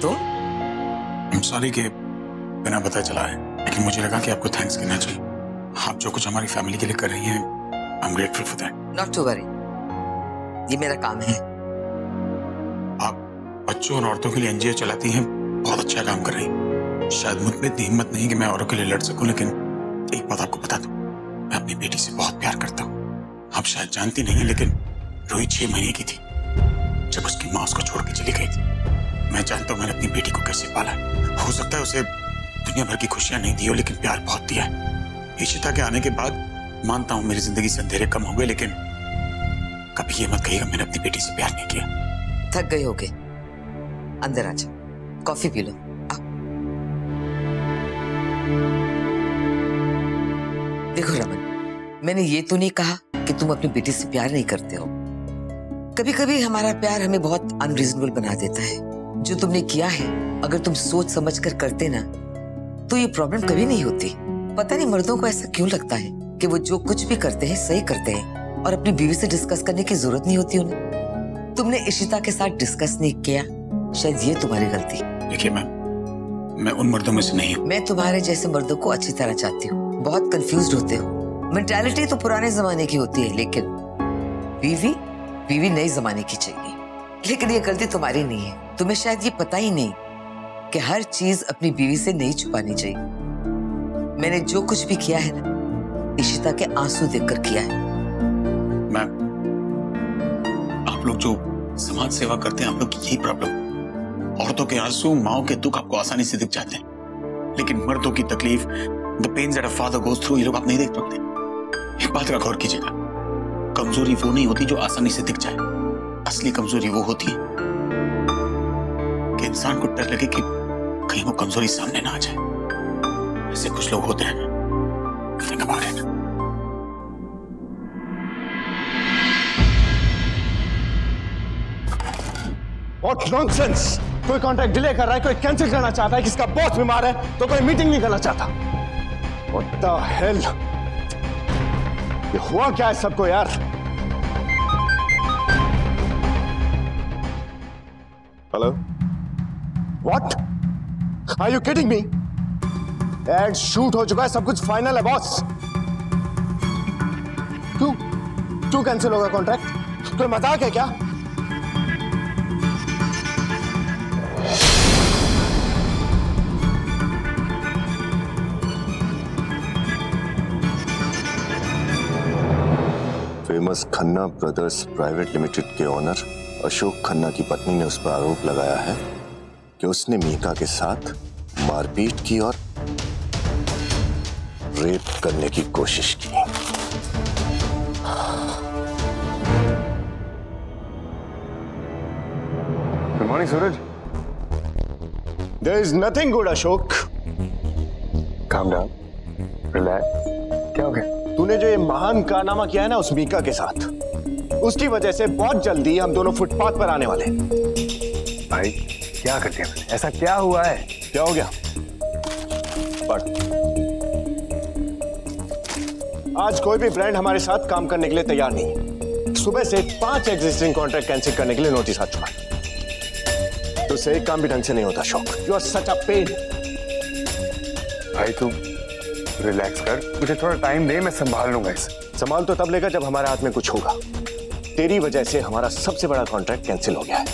तुम? सॉरी कि बिना पता चला है, लेकिन मुझे लगा कि आपको थैंक्स कहना चाहिए। आप जो कुछ हमारी फैमिली के लिए कर रही हैं, I am grateful for that. Not to worry, ये मेरा काम है। आप बच्चों और औरतों के लिए एनजीओ चलाती हैं, बहुत अच्छा काम कर रही हैं। शायद मुझ में इतनी हिम्मत नहीं कि मैं औरों के लिए लड़ सकूं, लेकिन एक बात आपको बता दूं, मैं अपनी बेटी से बहुत प्यार करता हूँ। आप शायद जानती नहीं, लेकिन रूही 6 महीने की थी जब उसकी माँ उसको छोड़ के चली गई थी। मैं जानता हूँ मैंने अपनी बेटी को कैसे पाला है। हो सकता है उसे दुनिया भर की खुशियां नहीं दी हो, लेकिन प्यार बहुत दिया है। इशिता के आने के बाद मानता हूँ मेरी जिंदगी से अंधेरे कम हो गए, लेकिन कभी ये मत कहिएगा मैंने अपनी बेटी से प्यार नहीं किया। थक गए होगे, अंदर आ जाओ, कॉफी पी लो। देखो रमन, मैंने ये तो नहीं कहा कि तुम अपनी बेटी से प्यार नहीं करते हो। कभी कभी हमारा प्यार हमें बहुत अनरीजनेबल बना देता है। जो तुमने किया है, अगर तुम सोच समझ कर करते ना, तो ये प्रॉब्लम कभी नहीं होती। पता नहीं मर्दों को ऐसा क्यों लगता है कि वो जो कुछ भी करते हैं सही करते हैं और अपनी बीवी से डिस्कस करने की जरूरत नहीं होती उन्हें। तुमने इशिता के साथ डिस्कस नहीं किया, शायद ये तुम्हारी गलती। देखिए मैं उन मर्दों में से नहीं हूँ। मैं तुम्हारे जैसे मर्दों को अच्छी तरह चाहती हूँ। बहुत कंफ्यूज्ड होते हो। मेंटालिटी तो पुराने जमाने की होती है, लेकिन बीवी नए जमाने की चाहिए। लेकिन ये गलती तुम्हारी नहीं है। तुम्हें शायद ये पता ही नहीं कि हर चीज अपनी बीवी से नहीं छुपानी चाहिए। मैंने जो कुछ भी किया है ना, इशिता के आंसू देखकर किया है। मैं आप लोग जो समाज सेवा करते हैं, आप लोग की यही प्रॉब्लम। औरतों के आंसू, माओ के दुख आपको आसानी से दिख जाते हैं, लेकिन मर्दों की तकलीफ, the pains that a father goes through, ये लोग आप नहीं देख पाते। एक बात का गौर कीजिएगा, कमजोरी वो नहीं होती जो आसानी से दिख जाए। असली कमजोरी वो होती है कि इंसान को डर लगे कि कहीं वो कमजोरी सामने ना आ जाए। ऐसे कुछ लोग होते हैं। Think about it. What nonsense! कोई कॉन्ट्रैक्ट डिले कर रहा है, कोई कैंसिल करना चाहता है, किसका बॉस बीमार है तो कोई मीटिंग नहीं करना चाहता। What the hell? ये हुआ क्या है सबको यार? Hello? What? Are you kidding me? Ad shoot हो चुका है, सब कुछ फाइनल है बॉस। क्यों कैंसिल होगा कॉन्ट्रैक्ट? कोई मजाक है क्या? Famous Khanna brothers private limited के ओनर अशोक खन्ना की पत्नी ने उस पर आरोप लगाया है कि उसने मीका के साथ मारपीट की और रेप करने की कोशिश की। Good morning Suraj. There is nothing good, Ashok. Calm down, relax। क्या हो गया? तूने जो ये महान कारनामा किया है ना उस मीका के साथ, उसकी वजह से बहुत जल्दी हम दोनों फुटपाथ पर आने वाले हैं। भाई क्या कर दिया मैंने? ऐसा क्या हुआ है? क्या हो गया? पढ़। आज कोई भी ब्रांड हमारे साथ काम करने के लिए तैयार नहीं है। सुबह से 5 एग्जिस्टिंग कॉन्ट्रैक्ट कैंसिल करने के लिए नोटिस आ चुका है। तो से एक काम भी ढंग से नहीं होता शौक। You are such a pain. भाई तू रिलैक्स कर, मुझे थोड़ा टाइम दे, मैं संभाल लूंगा इसे। संभाल तो तब लेगा जब हमारे हाथ में कुछ होगा। तेरी वजह से हमारा सबसे बड़ा कॉन्ट्रैक्ट कैंसिल हो गया है।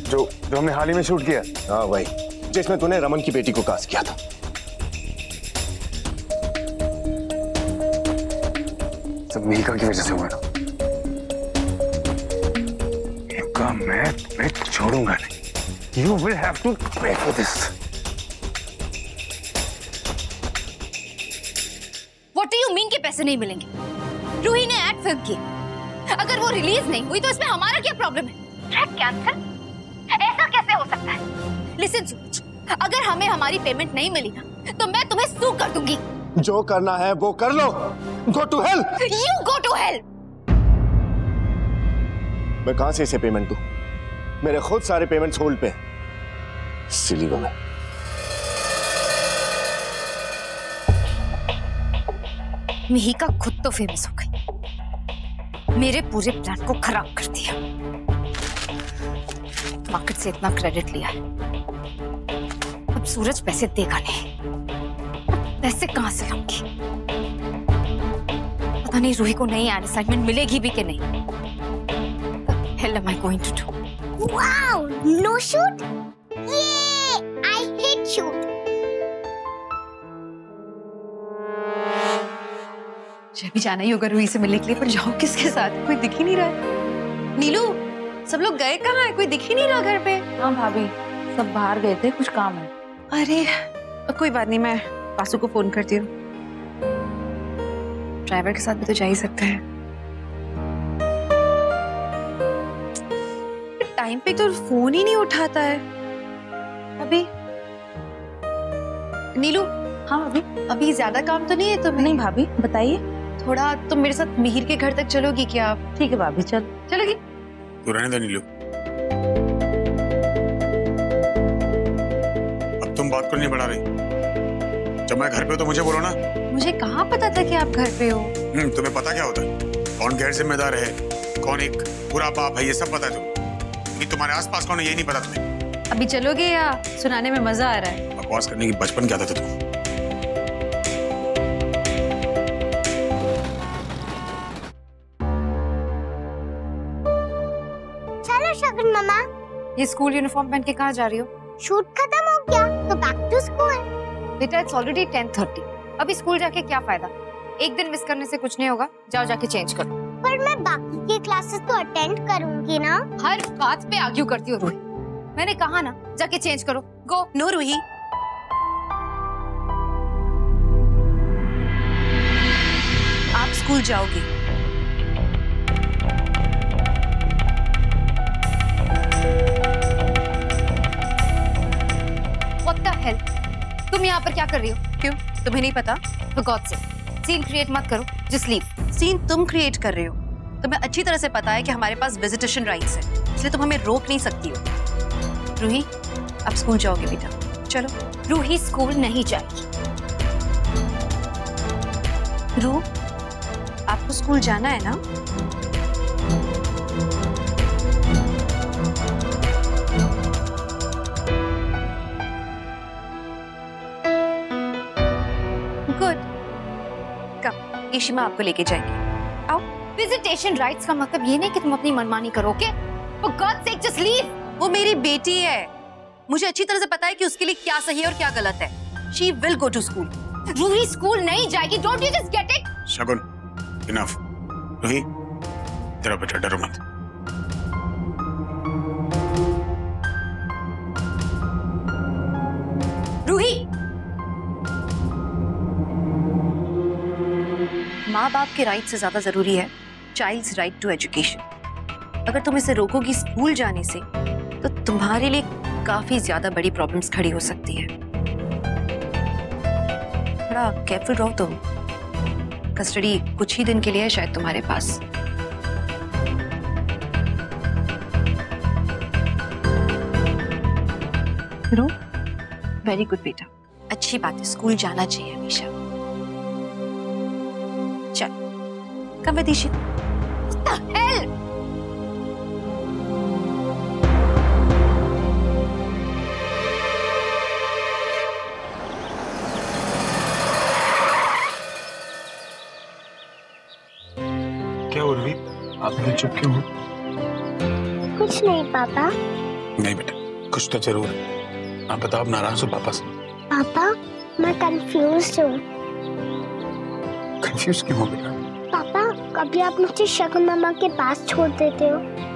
जो हमने हाल ही में शूट किया। हाँ वही, जिसमें तूने रमन की बेटी को कास्ट किया था। सब मीका की वजह से हुआ ना। इनका मैं छोड़ूंगा नहीं। You will have to pay for this. What do you mean कि पैसे नहीं मिलेंगे? रूही ने एड फिल्म की, अगर वो रिलीज नहीं हुई तो इसमें हमारा क्या प्रॉब्लम है? Track cancel? ऐसा कैसे हो सकता है? लिसन सूरज, अगर हमें हमारी पेमेंट नहीं मिली ना तो मैं तुम्हें सू कर दूंगी। जो करना है वो कर लो। Go to hell! You go to hell! मैं कहां से इसे पेमेंट दूं? मेरे खुद सारे पेमेंट्स होल्ड पे। सिली वुमन। मिहिका खुद तो फेमस हो गई, मेरे पूरे प्लान को खराब कर दिया। मार्केट से इतना क्रेडिट लिया है, अब सूरज पैसे देगा नहीं, पैसे कहां से लाऊंगी? पता नहीं रूही को नई असाइनमेंट मिलेगी भी कि नहीं। What hell am I going to do? Wow, no shoot? Yay! I hate shoot. मुझे भी जाना ही होगा रूही से मिलने के लिए, पर जाऊँ किसके साथ? कोई दिख ही नहीं रहा है। नीलू, सब लोग गए कहाँ हैं? कोई दिख ही नहीं रहा घर पे। हाँ भाभी, सब बाहर गए थे, कुछ काम है। अरे कोई बात नहीं, मैं पासू को फोन करती हूँ। ड्राइवर के साथ भी तो जा ही सकते हैं। टाइम पे तो फोन ही नहीं उठाता है अभी। नीलू। हाँ भाभी। अभी ज्यादा काम तो नहीं है तुम्हें? नहीं भाभी, बताइए। थोड़ा तुम मेरे साथ मिहिर के घर तक चलोगी क्या? ठीक है भाभी, चलोगी? तू रहने दो नीलू, अब तुम बात को नहीं बढ़ा रही। जब मैं घर पे हूँ तो मुझे बोलो ना। मुझे कहाँ पता था कि आप घर पे हो? तुम्हें पता क्या होता है? कौन गैर जिम्मेदार है, कौन एक बुरा बाप है, ये सब पता है तुम्हें। कि तुम्हारे आसपास कौन है ये नहीं पता तुम्हें। अभी चलोगे या सुनाने में मजा आ रहा है? बकवास करने की बचपन की आदत है तुम। चलो शगुन मामा। ये स्कूल यूनिफॉर्म पहन के कहाँ जा रही हो? शूट खत्म हो गया तो बैक टू स्कूल। बेटा इट्स ऑलरेडी 10:30, अभी स्कूल जाके क्या फायदा? एक दिन मिस करने से कुछ नहीं होगा, जाओ जाके चेंज करो। पर मैं बाकी के क्लासेस तो अटेंड करूंगी ना। हर बात पे आर्ग्यू करती हो रूही। मैंने कहा ना जाके चेंज करो, गो। नो रूही, आप स्कूल जाओगे। What the hell? तुम यहाँ पर क्या कर रही हो? क्यों, तुम्हें नहीं पता? For God's sake, scene create मत करो, जस्ट लीव। सीन तुम क्रिएट कर रहे हो। तुम्हें अच्छी तरह से पता है कि हमारे पास विजिटेशन राइट्स है, इसलिए तुम हमें रोक नहीं सकती हो। रूही, आप स्कूल जाओगे बेटा, चलो। रूही स्कूल नहीं जाएगी। रू, आपको स्कूल जाना है ना? गुड, कम, ईशिमा आपको लेके जाएगी। आओ। विजिटेशन राइट्स का मतलब ये नहीं कि तुम अपनी मनमानी करो, okay? For God's sake, just leave. वो मेरी बेटी है, मुझे अच्छी तरह से पता है कि उसके लिए क्या सही है और क्या गलत है। She will go to school. Ruhi school नहीं जाएगी, don't you just get it? Shagun, enough. Ruhi, तेरा बेटा, डरो मत। रूही, माँ बाप के राइट से ज्यादा जरूरी है चाइल्ड्स राइट टू एजुकेशन। अगर तुम इसे रोकोगी स्कूल जाने से, तो तुम्हारे लिए काफी ज्यादा बड़ी प्रॉब्लम्स खड़ी हो सकती है। थोड़ा केयरफुल रहो तुम। कस्टडी कुछ ही दिन के लिए है शायद तुम्हारे पास। वेरी गुड बेटा, अच्छी बात है, स्कूल जाना चाहिए हमेशा। चल, कम विद ईशित। क्या हो रही? आप इतने चुप क्यों हो? कुछ नहीं पापा। नहीं बेटा, कुछ तो जरूर है। आप बताओ, आप नाराज हो पापा से? पापा, मैं कंफ्यूज हूँ। कंफ्यूज क्यों हो बेटा? पापा, कभी आप मुझे शगुन मामा के पास छोड़ देते हो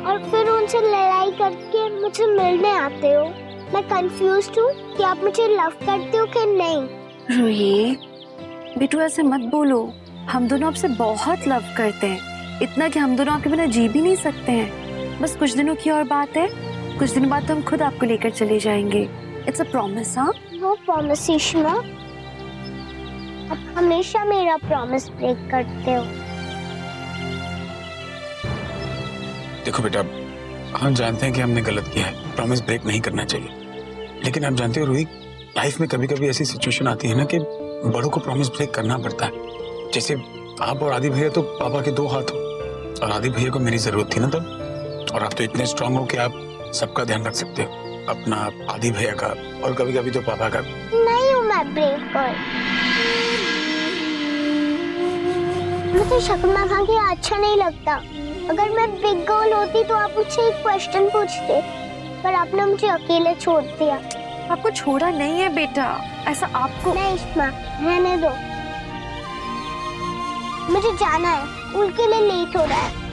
और फिर उनसे लड़ाई करके मुझे मिलने आते हो। मैं कंफ्यूज हूँ कि आप मुझे लव करते हो कि नहीं। रूही, बेटू ऐसे मत बोलो, हम दोनों आपसे बहुत लव करते हैं, इतना कि हम दोनों आपके बिना जी भी नहीं सकते हैं। बस कुछ दिनों की और बात है, कुछ दिन बाद तो हम खुद आपको लेकर चले जाएंगे। It's a promise. हाँ, वो प्रॉमिस ईशिमा, आप हमेशा मेरा प्रॉमिस ब्रेक करते हो। देखो बेटा, हम जानते हैं कि हमने गलत किया है, प्रॉमिस ब्रेक नहीं करना चाहिए। लेकिन आप जानते हो रूही, लाइफ में कभी कभी ऐसी सिचुएशन आती है ना कि बड़ों को प्रॉमिस ब्रेक करना पड़ता है। जैसे आप और आदि भैया तो पापा के दो हाथ हो, और आदि भैया को मेरी जरूरत थी ना तब। और आप तो इतने स्ट्रांग हो कि आप सबका ध्यान रख सकते हो। अपना आदि भैया का और कभी कभी तो पापा का। नहीं हूँ मैं ब्रेव गर्ल। मुझे शकुमा खान के अच्छा नहीं लगता। अगर मैं बिग गर्ल होती तो आप मुझसे एक क्वेश्चन पूछते, पर आपने मुझे अकेले छोड़ दिया। आपको छोड़ा नहीं है बेटा, ऐसा आपको नहीं इश्मा, रहने दो, मुझे जाना है, स्कूल के लिए लेट हो रहा है।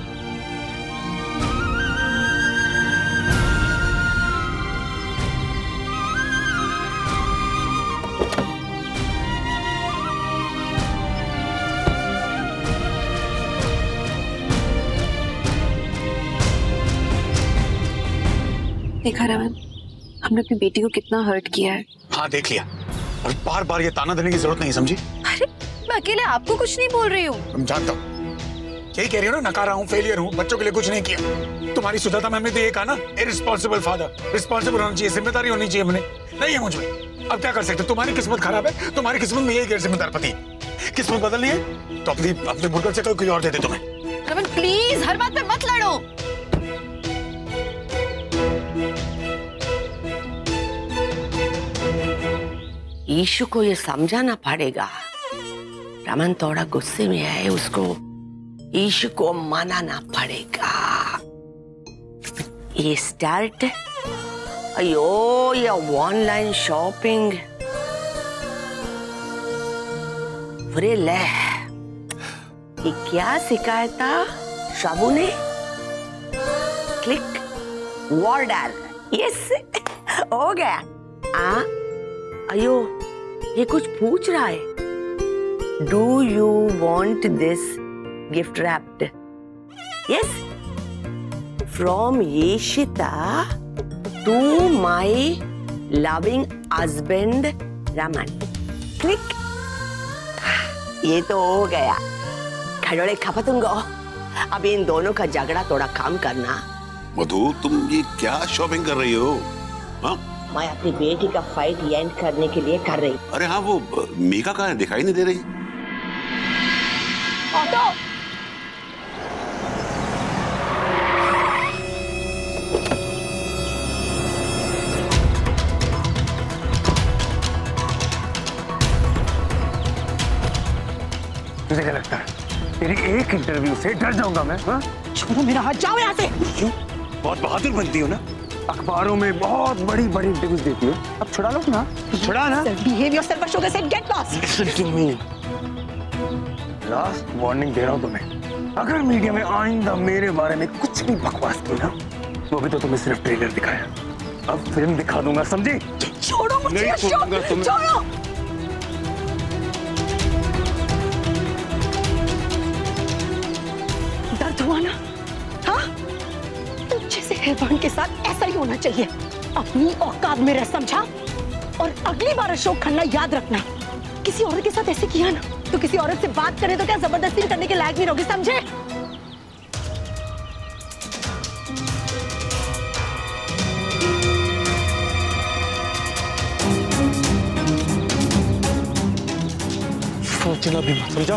देखा रमन, हमने अपनी बेटी को कितना हर्ट किया है। हाँ देख लिया, और बार बार ये ताना देने की जरूरत नहीं, समझी? अरे मैं अकेले आपको कुछ नहीं बोल रही हूँ। तुम जानता हूँ, यही कह रही हो ना, नकारा हूँ, फेलियर हूँ, बच्चों के लिए कुछ नहीं किया। तुम्हारी सुजाता मैम ने तो ये कहा ना, इररिस्पॉन्सिबल फादर, रिस्पॉन्सिबल होना चाहिए, जिम्मेदारी होनी चाहिए। हमने नहीं है मुझमें, अब क्या कर सकते? तुम्हारी किस्मत खराब है, तुम्हारी किस्मत में यही गैर जिम्मेदार पति। किस्मत बदलनी है तो अपने बुड़कल से कोई और दे दे तुम्हें। रमन प्लीज हर बात पे मत लड़ो। ईशु को ये समझाना पड़ेगा। रमन थोड़ा गुस्से में है, उसको ईशु को मनाना पड़ेगा। ये स्टार्ट, अयो ये ऑनलाइन शॉपिंग, बुरे ले, ये क्या सिखाया था शाबू ने? क्लिक वॉल डाल, यस हो गया। अयो ये कुछ पूछ रहा है। Do you want this gift wrapped? Yes, from Yeshita to my loving husband Raman. Click, ये तो हो गया। खड़ोड़े खपतुंगो, अब इन दोनों का झगड़ा थोड़ा कम करना। मधु तुम ये क्या शॉपिंग कर रही हो? हाँ? मैं अपनी बेटी का फाइट एंड करने के लिए कर रही। अरे हाँ, वो मीका कहाँ है? दिखाई नहीं दे रही। ऑटो, तुझे क्या लगता है तेरी एक इंटरव्यू से डर जाऊंगा मैं? हाँ? छोड़ो मेरा हाथ, जाओ यहाँ से। क्यों? बहुत बहादुर बनती हो ना, अखबारों में बहुत बड़ी बड़ी इंटरव्यूज देती हो, अब छुड़ा लो ना, छुड़ा ना। Behave yourself, Ashoka said, get lost. Listen to me. Last warning दे रहा हूँ तुम्हें, अगर मीडिया में आइंदा मेरे बारे में कुछ भी बकवास की ना, वो भी तो तुम्हें सिर्फ ट्रेलर दिखाया, अब फिल्म दिखा दूंगा, समझी? छोड़ो मुझे अशोक, छोड़ो। दर्द हुआ ना? हाँ? जैसे हैवान के साथ ऐसा ही होना चाहिए। अपनी औकात में रह, समझा? और अगली बार अशोक खन्ना याद रखना, किसी औरत के साथ ऐसे किया ना तो किसी औरत से बात करे तो क्या जबरदस्ती करने के लायक नहीं रहोगे, समझे? सोचना भी मत, समझा?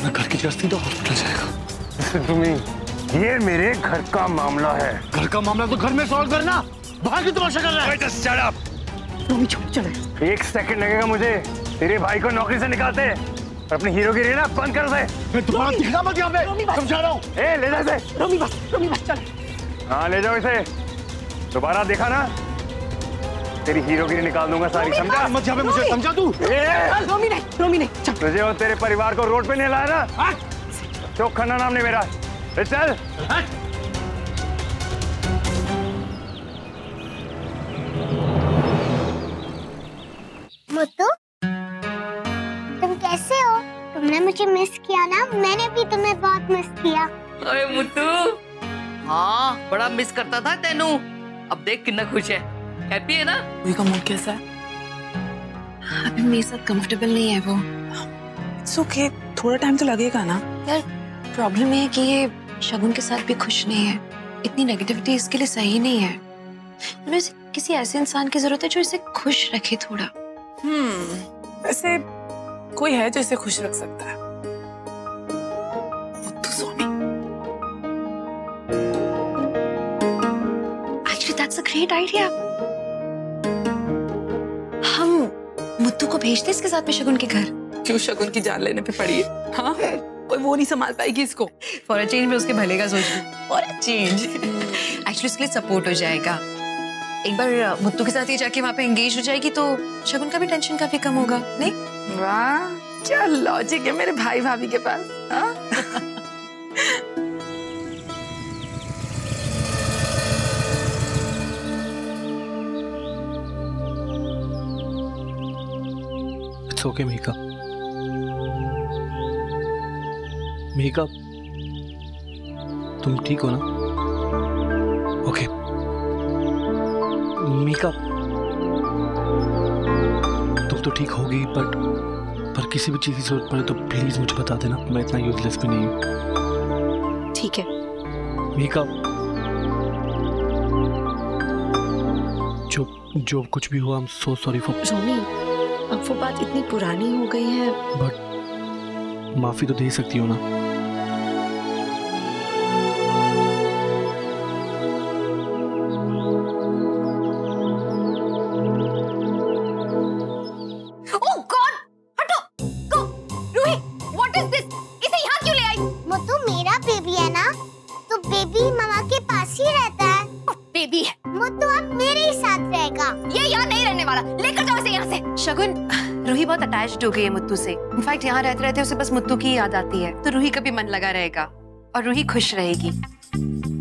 मैं घर की जस्ती तो हॉस्पिटल जाएगा। तुम्हें ये मेरे घर का मामला है। घर का मामला तो घर में सॉल्व करना, बाहर की तमाशा कर रहा है। Just shut up. रोमी छोड़ चले। एक सेकंड लगेगा मुझे तेरे भाई को नौकरी से निकालते, और अपनी हीरोगिरी ना बंद कर दे। तुम्हारा दिखना मत यहाँ पे, समझा रहा हूँ। ए ले जा इसे। रोमी बस चल। हाँ ले जाओ इसे, दोबारा देखा ना तेरी हीरोगिरी निकाल दूंगा सारी, समझा? मत यहाँ पे मुझे, समझा तू? रोमी नहीं चल। तुझे और तेरे परिवार को रोड पे नहीं लाया ना, अशोक खन्ना नाम नहीं मेरा। चल मुत्तू, तुम कैसे हो? तुमने मुझे मिस किया ना? मैंने भी तुम्हें बहुत मिस किया। अरे मुत्तू, हाँ बड़ा मिस करता था तेनू। अब देख कितना खुश है, हैप्पी है ना? का मूड कैसा है? अभी मेरे साथ कंफर्टेबल नहीं है वो। It's okay, थोड़ा टाइम तो लगेगा ना। यार प्रॉब्लम ये है कि ये शगुन के साथ भी खुश नहीं है। इतनी नेगेटिविटी इसके लिए सही नहीं है। मुझे किसी ऐसे इंसान की जरूरत है जो इसे खुश रखे थोड़ा। वैसे कोई है जो इसे खुश रख सकता है। Soni. Actually, that's a great idea. भेज दे इसके साथ में शगुन के घर। क्यों शगुन की जान लेने पे पड़ी है? हाँ, कोई वो नहीं संभाल पाएगी इसको। फॉर अ चेंज में उसके भले का सोच रही। फॉर अ चेंज एक्चुअली उसके लिए सपोर्ट हो जाएगा। एक बार मुत्तू के साथ ही जाके वहाँ पे एंगेज हो जाएगी तो शगुन का भी टेंशन काफी कम होगा, नहीं? वाह, क्या लॉजिक है मेरे भाई भाभी के पास। हाँ? It's okay, Mika. मीका, तुम ठीक हो ना? ओके। मीका, तुम तो ठीक होगी, पर किसी भी चीज की जरूरत पड़े तो प्लीज मुझे बता देना। मैं इतना यूजलेस भी नहीं हूँ। ठीक है मीका, जो कुछ भी हुआ, I'm so sorry for। रोमी, अब वो बात इतनी पुरानी हो गई है। बट माफी तो दे सकती हो ना? Oh God! हटो! Go! Ruhi, what is this? इसे यहाँ क्यों ले आई? मुत्तू मेरा बेबी है ना, तो बेबी मामा के पास ही रहता है। बेबी है। मुत्तू अब मेरे ही साथ रहेगा। ये यहाँ नहीं रहने वाला। लेकर जाओ इसे यहाँ से। शगुन, रूही बहुत अटैच्ड हो गई है मुत्तू से। इनफैक्ट यहाँ रहते रहते उसे बस मुत्तू की याद आती है, तो रूही का भी मन लगा रहेगा और रूही खुश रहेगी।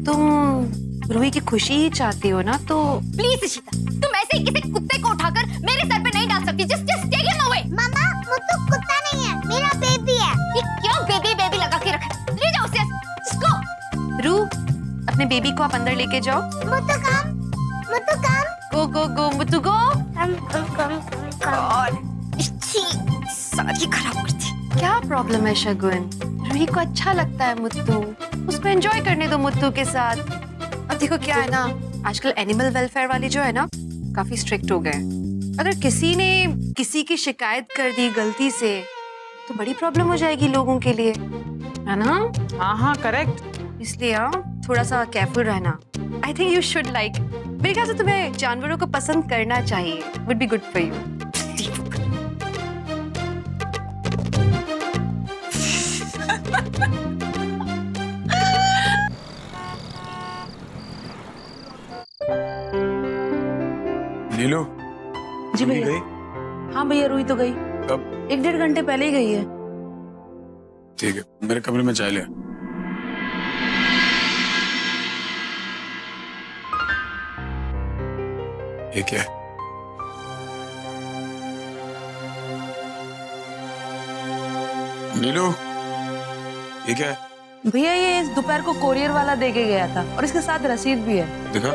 तुम रूही की खुशी ही चाहती हो ना? तो प्लीज इशिता, तुम ऐसे ही किसी कुत्ते को उठाकर मेरे सर पे नहीं डाल सकती। Just take him away. मामा, मुत्तू कुत्ता नहीं है, मेरा बेबी है। ये क्यों बेबी लगा के रखा है? ले जाओ उसे। इसको। रू, अपने बेबी को आप अंदर लेके जाओ। मुत्तू कम। गो गो गो मुत्तू गो। और सारी खराब करती। क्या प्रॉब्लम है शगुन? रूही को अच्छा लगता है मुत्तू, उसको एंजॉय करने दो मुत्तू के साथ। अब देखो क्या है ना, आजकल एनिमल वेलफेयर वाले जो है ना, काफी स्ट्रिक्ट हो गए। अगर किसी ने किसी की शिकायत कर दी गलती से तो बड़ी प्रॉब्लम हो जाएगी लोगों के लिए, है ना? हाँ करेक्ट। इसलिए थोड़ा सा केयरफुल रहना। I think you should like. मेरे ख्याल से तुम्हें जानवरों को पसंद करना चाहिए। Would be good for you. Neelu, ji भैया। गई? हाँ भैया, रूही तो गई। कब? 1-1.5 घंटे पहले ही गई है। ठीक है, मेरे कमरे में चाय ले। ये क्या है? नीलू, ये क्या है? भैया ये दोपहर को कोरियर वाला दे के गया था और इसके साथ रसीद भी है। दिखा।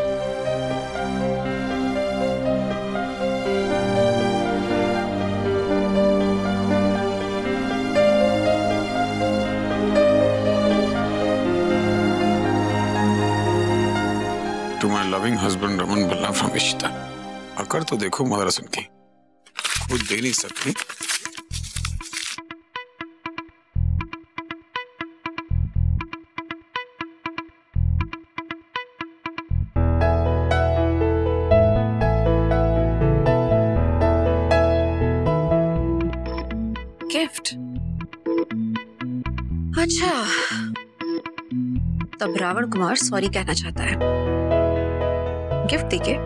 To my loving husband Raman Bhalla from Ishita. अकर तो देखो मदरसन की, खुद दे नहीं सकती। गिफ्ट। अच्छा, तब रावण कुमार सॉरी कहना चाहता है। गिफ्ट देके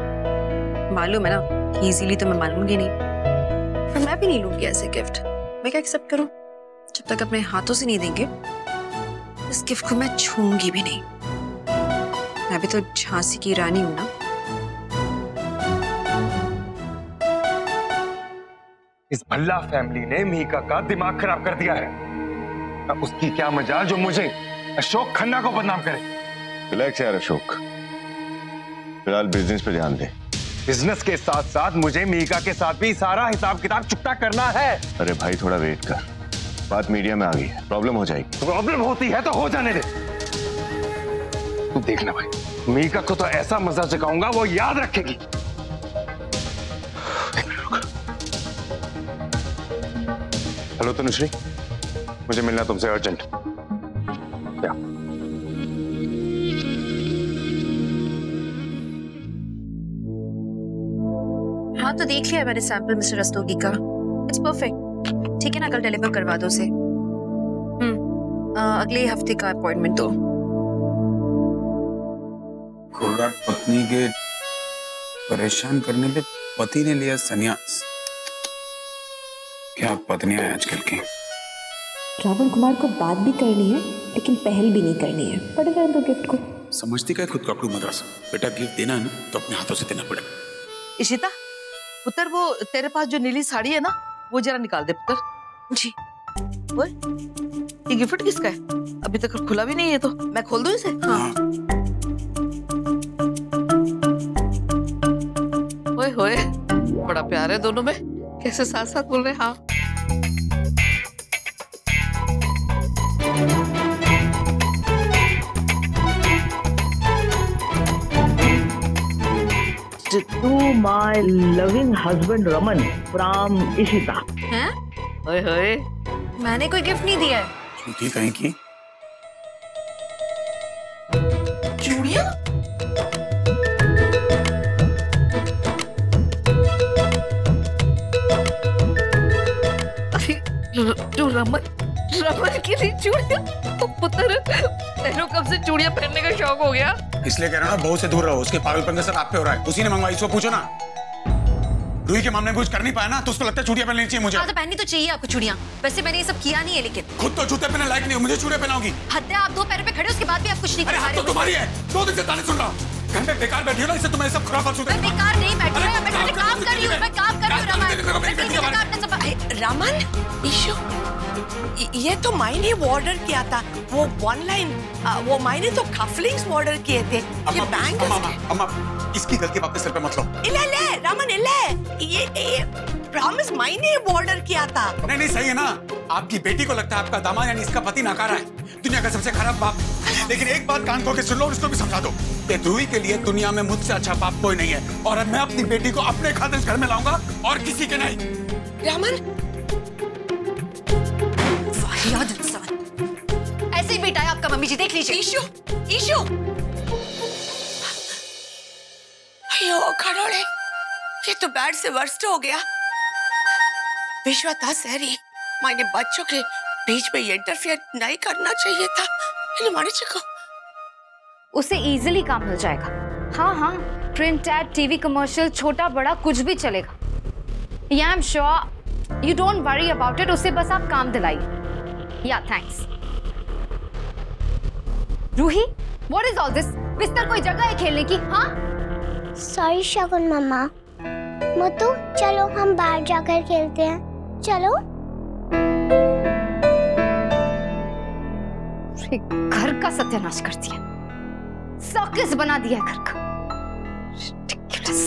मालूम है ना, इजीली तो मैं मानूंगी नहीं, और मैं भी नहीं लूंगी ऐसे गिफ्ट। मैं क्या एक्सेप्ट करूं? जब तक अपने हाथों से नहीं देंगे इस गिफ्ट को मैं छूंगी भी नहीं। मैं भी तो झांसी की रानी हूं ना। इस भल्ला फैमिली ने मीका का दिमाग खराब कर दिया है। अब उसकी क्या मजाल जो मुझे अशोक खन्ना को बदनाम करे। रिलैक्स यार अशोक, फिलहाल बिजनेस पे ध्यान दे। बिजनेस के साथ साथ मुझे मीका के साथ भी सारा हिसाब किताब चुकता करना है। अरे भाई थोड़ा वेट कर, बात मीडिया में आ गई है, प्रॉब्लम हो जाएगी। प्रॉब्लम होती है तो हो जाने दे। तू देखना भाई, मीका को तो ऐसा मजा चखाऊंगा वो याद रखेगी। हेलो तनुश्री, मुझे मिलना तुमसे अर्जेंट। क्या? हाँ तो देख लिया मैंने सैंपल मिस्टर रस्तोगी का। It's perfect. ठीक है ना, कल डिलीवर करवा दो उसे। अगले हफ्ते का अपॉइंटमेंट दो। खुर्राट पत्नी के परेशान करने पे पति ने लिया संन्यास। क्या पत्नियां हैं आजकल की। रावण कुमार को बात भी करनी है लेकिन पहल भी नहीं करनी है। पड़े रहने दो गिफ्ट को। समझती क्या खुद काकड़ू मद्रासा। बेटा गिफ्ट देना है ना तो अपने हाथों से देना पड़ेगा। इशिता पुत्र, वो तेरे पास जो नीली साड़ी है ना, वो जरा निकाल दे पुत्र। जी। ओए, ये गिफ्ट किसका है? अभी तक खुला भी नहीं है, तो मैं खोल दूं इसे? हाँ। ओए होए, बड़ा प्यार है दोनों में, कैसे साथ साथ बोल रहे हैं। हाँ। To my loving husband Raman from Ishita. हैं? ओए होए, मैंने कोई गिफ्ट नहीं दिया है। झूठी कहीं की। चूड़ियां? जो रमन की नहीं चूड़ियां? पुत्र, तेरे कब से चूड़ियां पहनने का शौक हो गया? इसलिए कह रहा हूं ना, बहू से दूर रहो। उसके पागलपन का सर आप पे हो रहा है। उसी ने मंगवाई, इसको पूछो ना। रूही के मामले में कुछ कर नहीं पाया ना, तो उसको लगता है चूड़ियां पहननी चाहिए मुझे। हाँ, तो पहननी तो चाहिए आपको चूड़ियां। वैसे मैंने ये सब किया नहीं है, लेकिन खुद तो जूते पहनने लायक नहीं हो, मुझे चूड़ियां पहनाओगी। हद है, आप दो पैरों पे खड़े, उसके बाद भी आप कुछ नहीं कर पा रहे हो। तुम्हारी है, 2 दिन से ताने सुन रहा हूं। घर में बेकार बैठी हो ना, इससे तुम्हें सब खुराफात सुनते। मैं बेकार नहीं बैठी हूं, मैं काम कर रही हूं, मैं काम कर रही हूं। रमन, ईशु, ये तो मैंने ऑर्डर किया था। वो 1 लाइन, वो मैंने तो कफलिंग्स ऑर्डर किए थे। ये बैंगल्स। अम्मा, इसकी गलती अपने सिर पे मत लो। ले रमन, ये प्रॉमिस मैंने ऑर्डर किया था। नहीं सही है ना। आपकी बेटी को लगता है आपका दामाद यानी इसका पति नकारा है, दुनिया का सबसे खराब बाप। लेकिन एक बात कान खोल के सुन लो और इसको भी समझा दो कि रूही के लिए दुनिया में मुझसे अच्छा बाप कोई नहीं है। और अब मैं अपनी बेटी को अपने खातिर घर में लाऊंगा और किसी के नहीं। रमन, ऐसे ही बेटा है आपका, मम्मी जी देख लीजिए। ईशु, अयो खरोड़े, ये तो बैड से वर्स्ट हो गया। विश्वा था सही, मैंने बच्चों के बीच में इंटरफेयर नहीं करना चाहिए था। उसे इजीली काम मिल जाएगा। हाँ, प्रिंट एड, टीवी कमर्शियल, छोटा बड़ा कुछ भी चलेगा। Yeah, I'm sure. You don't worry about it. उसे बस आप काम दिलाइए। Yeah, thanks. Ruhi, what is all this? बिस्तर कोई जगह है खेलने की? हाँ? Sorry शगुन मम्मा। मोटू, चलो हम बाहर जाकर खेलते हैं। चलो। घर का सत्यानाश कर दिया, सर्कस बना दिया घर का। Ridiculous.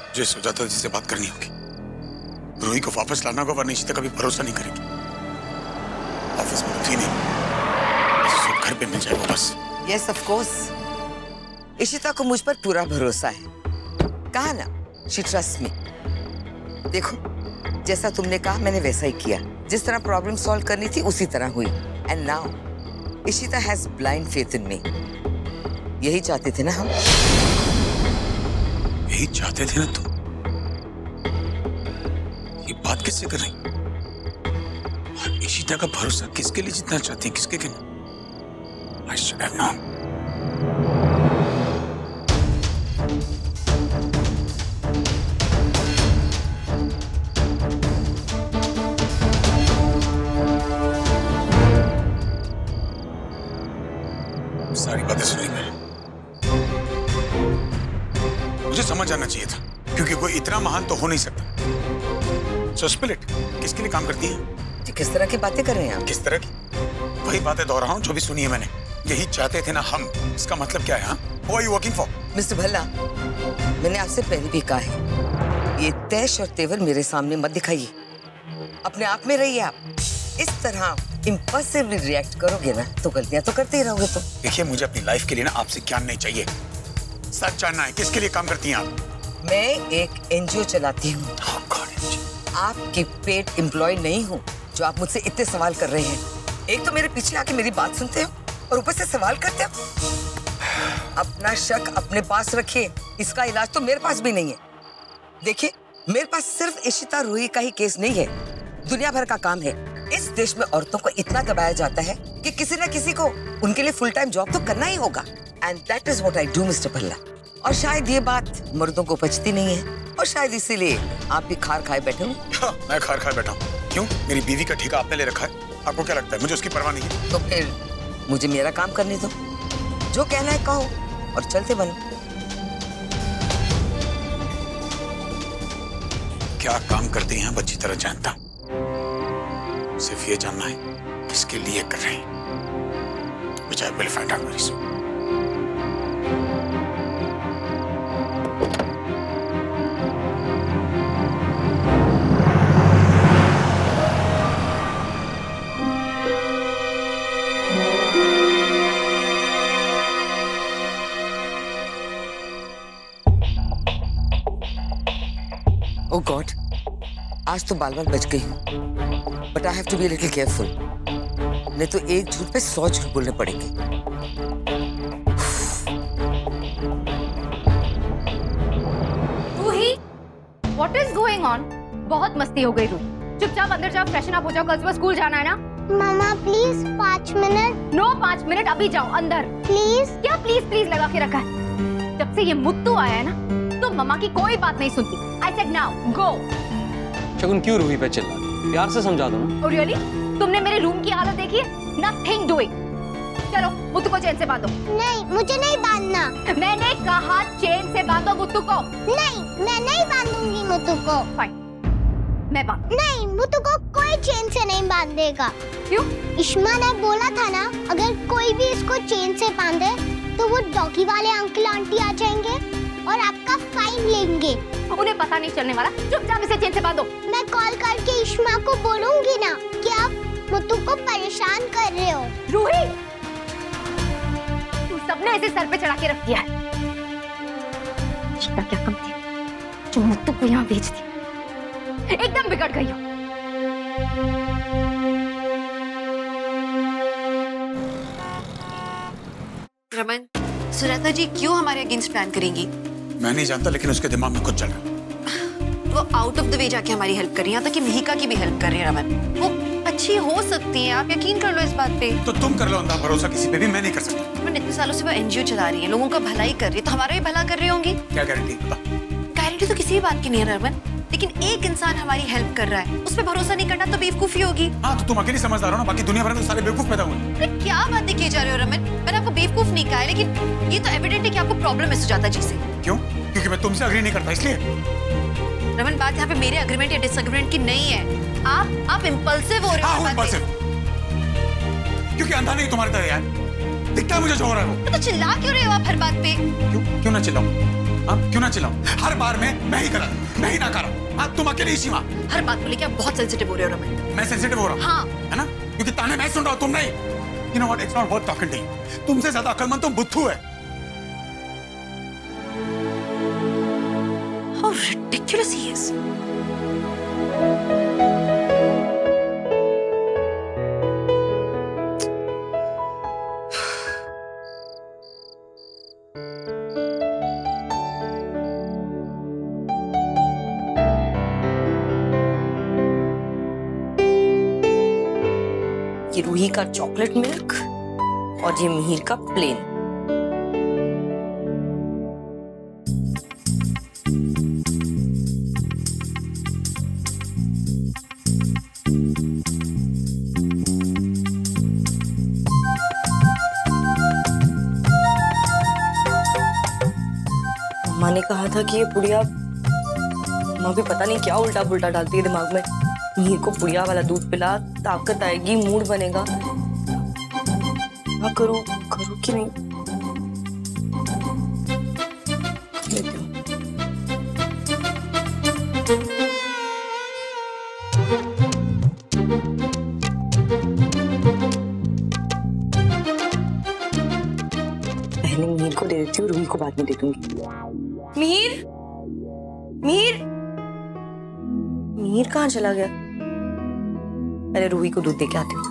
मुझे सोचा था जिससे बात करनी होगी। रूही को वापस लाना होगा, वरना इशिता कभी भरोसा नहीं करेगी। ऑफिस में थी नहीं, सब घर पे मिल जाएगा बस। Yes, of course. इशिता को मुझ पर पूरा भरोसा है। कहा ना, she trusts me. देखो, जैसा तुमने कहा मैंने वैसा ही किया। जिस तरह प्रॉब्लम सॉल्व करनी थी उसी तरह हुई। And now, Ishita has blind faith in me. यही चाहते थे ना हम? यही चाहते थे ना तुम? ये बात किससे कर रही? और इशिता का भरोसा किसके लिए जीतना चाहती है, किसके के लिए? I should have known. सारी बातें सुनी मैंने। मुझे समझ आना चाहिए था, क्योंकि कोई इतना महान तो हो नहीं सकता। So spill it, किसके लिए काम करती है? किस तरह की बातें कर रहे हैं आप? किस तरह की? वही बातें दोहरा हूं जो भी सुनी है मैंने। यही चाहते थे ना हम। इसका मतलब क्या है? हाँ? Who are you working for? Mister Bhalla, मैंने आपसे पहले भी कहा है, ये तैश और तेवर मेरे सामने मत दिखाइए। अपने आप में रहिए आप। इस तरह इम्पल्सिवली रिएक्ट करोगे ना तो गलतियां तो करते ही रहोगे। तो देखिए, मुझे अपनी लाइफ के लिए ना आपसे ज्ञान नहीं चाहिए, सच जानना है। किसके लिए काम करती हैं आप? मैं एक एनजीओ चलाती हूँ। आपकी पेड एम्प्लॉय नहीं हूँ जो आप मुझसे इतने सवाल कर रहे हैं। एक तो मेरे पीछे आके मेरी बात सुनते हो और ऊपर से सवाल करते हो। अपना शक अपने पास रखिए, इसका इलाज तो मेरे पास भी नहीं है। देखिए, मेरे पास सिर्फ इशिता रूही का ही केस नहीं है, दुनिया भर का काम है। इस देश में औरतों को इतना दबाया जाता है कि किसी न किसी को उनके लिए फुल टाइम जॉब तो करना ही होगा। And that is what I do mister Bhalla. और शायद ये बात मर्दों को पचती नहीं है और शायद इसीलिए आप भी खार खाए बैठे हो। हाँ, मैं खार खाए बैठा हूँ। क्यों? मेरी बीवी का ठेका आपने ले रखा है। आपको क्या लगता है मुझे उसकी परवाह नहीं है? तो फिर मुझे मेरा काम करने दो, जो कहना है कहो और चलते बनो। क्या काम करती हैं अच्छी तरह जानता हूं, सिर्फ ये जानना है किसके लिए कर रहे हैं। Which I will find out very soon. Oh God, आज तो बाल बच गई हूँ, but I have to be little careful, नहीं तो एक झूठ पे 100 झूठ बोलने पड़ेंगे। Ruhi, what is going on? बहुत मस्ती हो गई रूही, चुपचाप अंदर जाओ, फ्रेशन अप हो जाओ, कल सुबह स्कूल जाना है ना। मामा प्लीज 5 मिनट। नो 5 मिनट, अभी जाओ अंदर प्लीज। क्या प्लीज प्लीज लगा के रखा है? जब से ये मुत्तू आया है ना, तो मम्मा की कोई बात नहीं सुनती। I said now, go. शगुन क्यों रूही पे चिल्ला? प्यार से समझा दो ना। Oh really? तुमने मेरे रूम की हालत देखी है? Nothing doing. चलो मुत्तू को चेन से बांधो। नहीं, मुझे नहीं बांधना। मैंने कहा चेन से बांधो मुत्तू को। नहीं, मैं नहीं बांधूंगी मुत्तू को। फाइन, मैं बांध। नहीं, मुत्तू को कोई चेन से नहीं बांधेगा। क्यों? इश्मा ने बोला था ना, अगर कोई भी इसको चेन से बांधे तो वो डॉगी वाले अंकल आंटी आ जाएंगे और आपका फाइन लेंगे। उन्हें पता नहीं चलने वाला, चुपचाप इसे चेन से बांधो। मैं कॉल करके इश्मा को बोलूंगी ना कि आप मुत्तू को परेशान कर रहे हो। रूही, तुम सबने इसे सर पे चढ़ा के रख दिया है। क्या कम थी जो मुत्तू को यहाँ भेज दी? एकदम बिगड़ गई हो। रमन, सुजाता जी क्यों हमारे अगेंस्ट प्लान करेंगी? मैं नहीं जानता, लेकिन उसके दिमाग में कुछ चल रहा है। वो आउट ऑफ द वे जाके हमारी हेल्प कर रही है, यहाँ तक कि मिहिका की भी हेल्प कर रही है। रमन, वो अच्छी हो सकती है, आप यकीन कर लो इस बात पे। तो तुम कर लो अंधा भरोसा, किसी पे भी मैं नहीं कर सकता। रमन, इतने सालों से वो एनजीओ चला रही है, लोगों का भलाई कर रही है, तो हमारा भी भला कर रही होंगी। क्या गारंटी? गारंटी तो किसी भी बात की नहीं है रमन, लेकिन एक इंसान हमारी हेल्प कर रहा है, उस पर भरोसा नहीं करना तो बेवकूफी होगी। हाँ, तो तुम अकेली समझदार हो ना, बाकी दुनिया भर में तो सारे बेवकूफ पैदा हुए। अरे क्या बातें किए जा रहे हो रमन? मैंने आपको बेवकूफ नहीं कहा है, लेकिन ये तो एविडेंट है कि आपको प्रॉब्लम है सुजाता जी से। क्यों? क्योंकि मैं तुमसे अग्री नहीं करता इसलिए। रमन, बात यहाँ पे मेरे एग्रीमेंट या डिसएग्रीमेंट की नहीं है। आप इंपल्सिव हो रहे हो। हाँ, इंपल्सिव। क्योंकि अंधा नहीं तुम्हारी तरह यार, दिखता है मुझे जो हो रहा है वो। तो चिल्ला क्यों रहे हो आप हर बात पे? क्यों ना चिल्लाऊं? हाँ, क्यों ना चिल्लाऊं? हर बार मैं ही करा, मैं ही नाकारा। हाँ, तुम अकेले ही सीमा। हर बात को लेकर आप बहुत सेंसिटिव हो रहे हो रमन। मैं सेंसिटिव हो रहा हूँ? हाँ। है ना? क्योंकि ताने मैं सुन रहा हूँ, तुम नहीं। You know what? It's not worth talking to you. तुमसे ज्यादा अक्लमंद तुम बुद्धू है। How ridiculous he is. ये रूही का चॉकलेट मिल्क और ये मिहिर का प्लेन। मम्मा ने कहा था कि ये पुड़िया, मम्मा भी पता नहीं क्या उल्टा पुल्टा डालती है दिमाग में। मिहिर को पुड़िया वाला दूध पिला, ताकत आएगी, मूड बनेगा। क्या करूं कि नहीं? पहले मिहिर को दे देती हूँ, रूही को बाद में दे दूंगी। मिहिर, मिहिर, मिहिर कहाँ चला गया? पहले रूही को दूध दे के आती हूँ।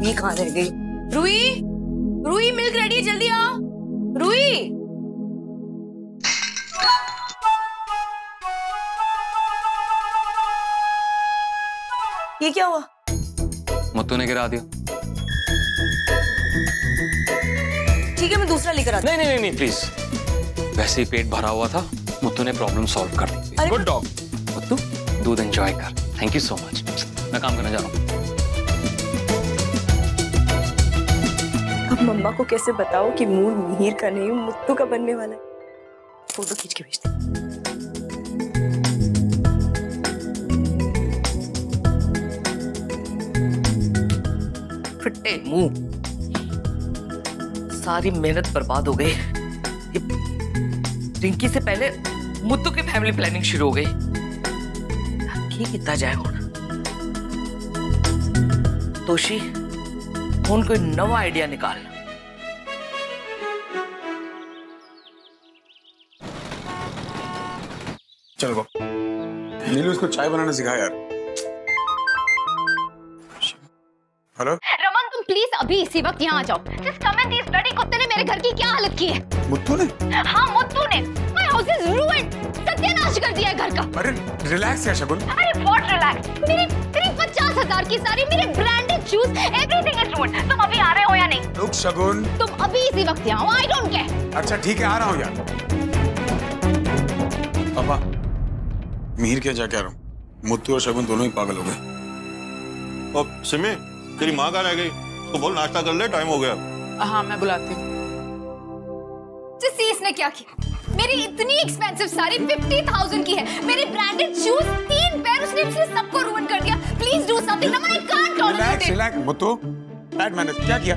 रूही कहाँ रह गई? रूही, रूही मिल्क रेडी है, जल्दी आओ। रूही, ये क्या हुआ? मुत्तू ने गिरा दिया। ठीक है, मैं दूसरा लेकर आती हूँ। नहीं प्लीज, वैसे ही पेट भरा हुआ था, मुत्तू ने प्रॉब्लम सॉल्व कर दी। Good dog. मुत्तू दूध एंजॉय कर। Thank you so much. मैं काम करने जा रहा हूँ। अब मम्मा को कैसे बताओ कि मूड मिहिर का नहीं मुत्तू का बनने वाला है? फोटो खींच के भेजती। फटे मुंह, सारी मेहनत बर्बाद हो गई। रिंकी से पहले मुत्तू की फैमिली प्लानिंग शुरू हो गई। कितना जाए हुण? तोशी, हुण कोई नवा आइडिया निकाल। चल वो नीलू, उसको चाय बनाना सिखा यार। हेलो रमन, तुम प्लीज अभी इसी वक्त यहाँ आ जाओ। जिस कमेंट इस ब्लडी कुत्ते ने मेरे घर की क्या हालत की है। मुत्तू ने? हाँ, मुत्तू ने। माय हाउस इज रूइंड, सत्यानाश कर दिया है घर का। अरे रिलैक्स यार शगुन। अरे व्हाट रिलैक्स? मेरी 50,000 की साड़ी, मेरे branded shoes, everything is ruined. तुम अभी आ रहे हो या नहीं? रुक शगुन, तुम अभी इसी वक्त यहाँ आओ। I don't care. अच्छा ठीक है, आ रहा हूँ यार। पापा, मिहिर क्या जा के आ रहा हूँ। मुत्तू और शगुन दोनों ही पागल हो गए। अब सिमी, तेरी माँ कहाँ रह गई? तो बोल नाश्ता कर ले, टाइम हो गया। हाँ, मैं बुलाती हूँ। जिससे इसने क्या किया? मेरी इतनी एक्सपेंसिव साड़ी 50,000 की है, मेरे ब्रांडेड शूज 3 पेयर, उसने सबको रुइन कर दिया। Please do something. ना, I can't tolerate it. Relax Muttu, bad manners. क्या किया?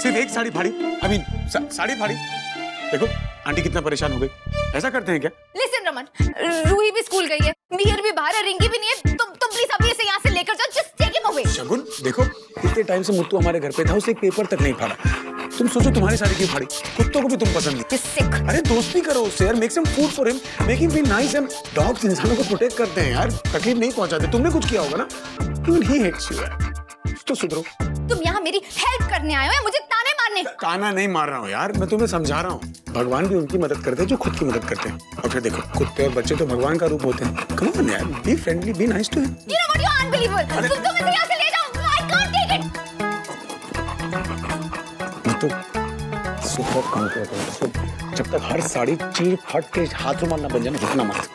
सिर्फ एक साड़ी फाड़ी। आई मीन साड़ी फाड़ी। देखो आंटी कितना परेशान हो गई। ऐसा करते हैं क्या? लिसन रमन, रूही भी स्कूल गई है, मिहिर भी बाहर है, रिंकी भी नहीं है। तुम प्लीज अभी इसे यहाँ से लेकर जाओ। Just take him away. Shagun देखो, कितने टाइम से मुत्तू हमारे घर पे था, उसे एक पेपर तक नहीं फाड़ा। तुम सोचो तुम्हारी साड़ी क्यों फाड़ी? कुत्तों को भी तुम पसंद नहीं। अरे दोस्ती करो उससे यार, make some food for him, make him feel nice. And dogs इंसानों को प्रोटेक्ट करते हैं यार, तकलीफ नहीं पहुंचाते। तुमने कुछ किया होगा ना? इवन ही हेट्स यू यार। तो सुधरो। तुम यहाँ मेरी हेल्प करने आए हो या मुझे ताने मारने? ताना नहीं मार रहा हूँ यार, मैं तुम्हें समझा रहा हूँ। भगवान भी उनकी मदद करते हैं जो खुद की मदद करते हैं। और फिर देखो, कुत्ते और बच्चे तो भगवान का रूप होते हैं। कम ऑन यार, be friendly, be nice to him. You know what, you are unbelievable. तुम इसे यहाँ से ले जाओ। I can't take it. तो सुपर काम करते हैं। जब तक हर साड़ी चीर फट के हाथ रुमाल ना बन जाए, घुटना मत।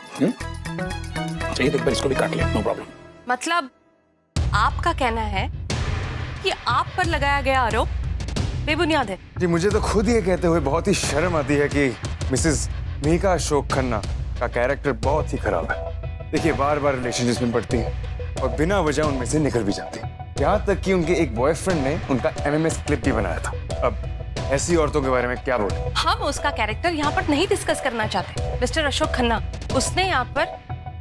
चाहिए तो एक बार इसको भी काट ले, नो प्रॉब्लम। मतलब आपका कहना है कि आप पर लगाया गया आरोप बेबुनियाद है? जी, मुझे तो खुद ये कहते हुए बहुत ही शर्म आती है कि मिसेस मीका अशोक खन्ना का कैरेक्टर बहुत ही खराब है। देखिए, बार बार रिलेशनशिप में पड़ती हैं और बिना वजह उनमें से निकल भी जाती हैं। यहाँ तक कि उनके एक बॉयफ्रेंड ने उनका MMS क्लिप भी बनाया था। अब ऐसी औरतों के बारे में क्या बोले? हम उसका कैरेक्टर यहाँ पर नहीं डिस्कस करना चाहते। मिस्टर अशोक खन्ना, उसने यहाँ पर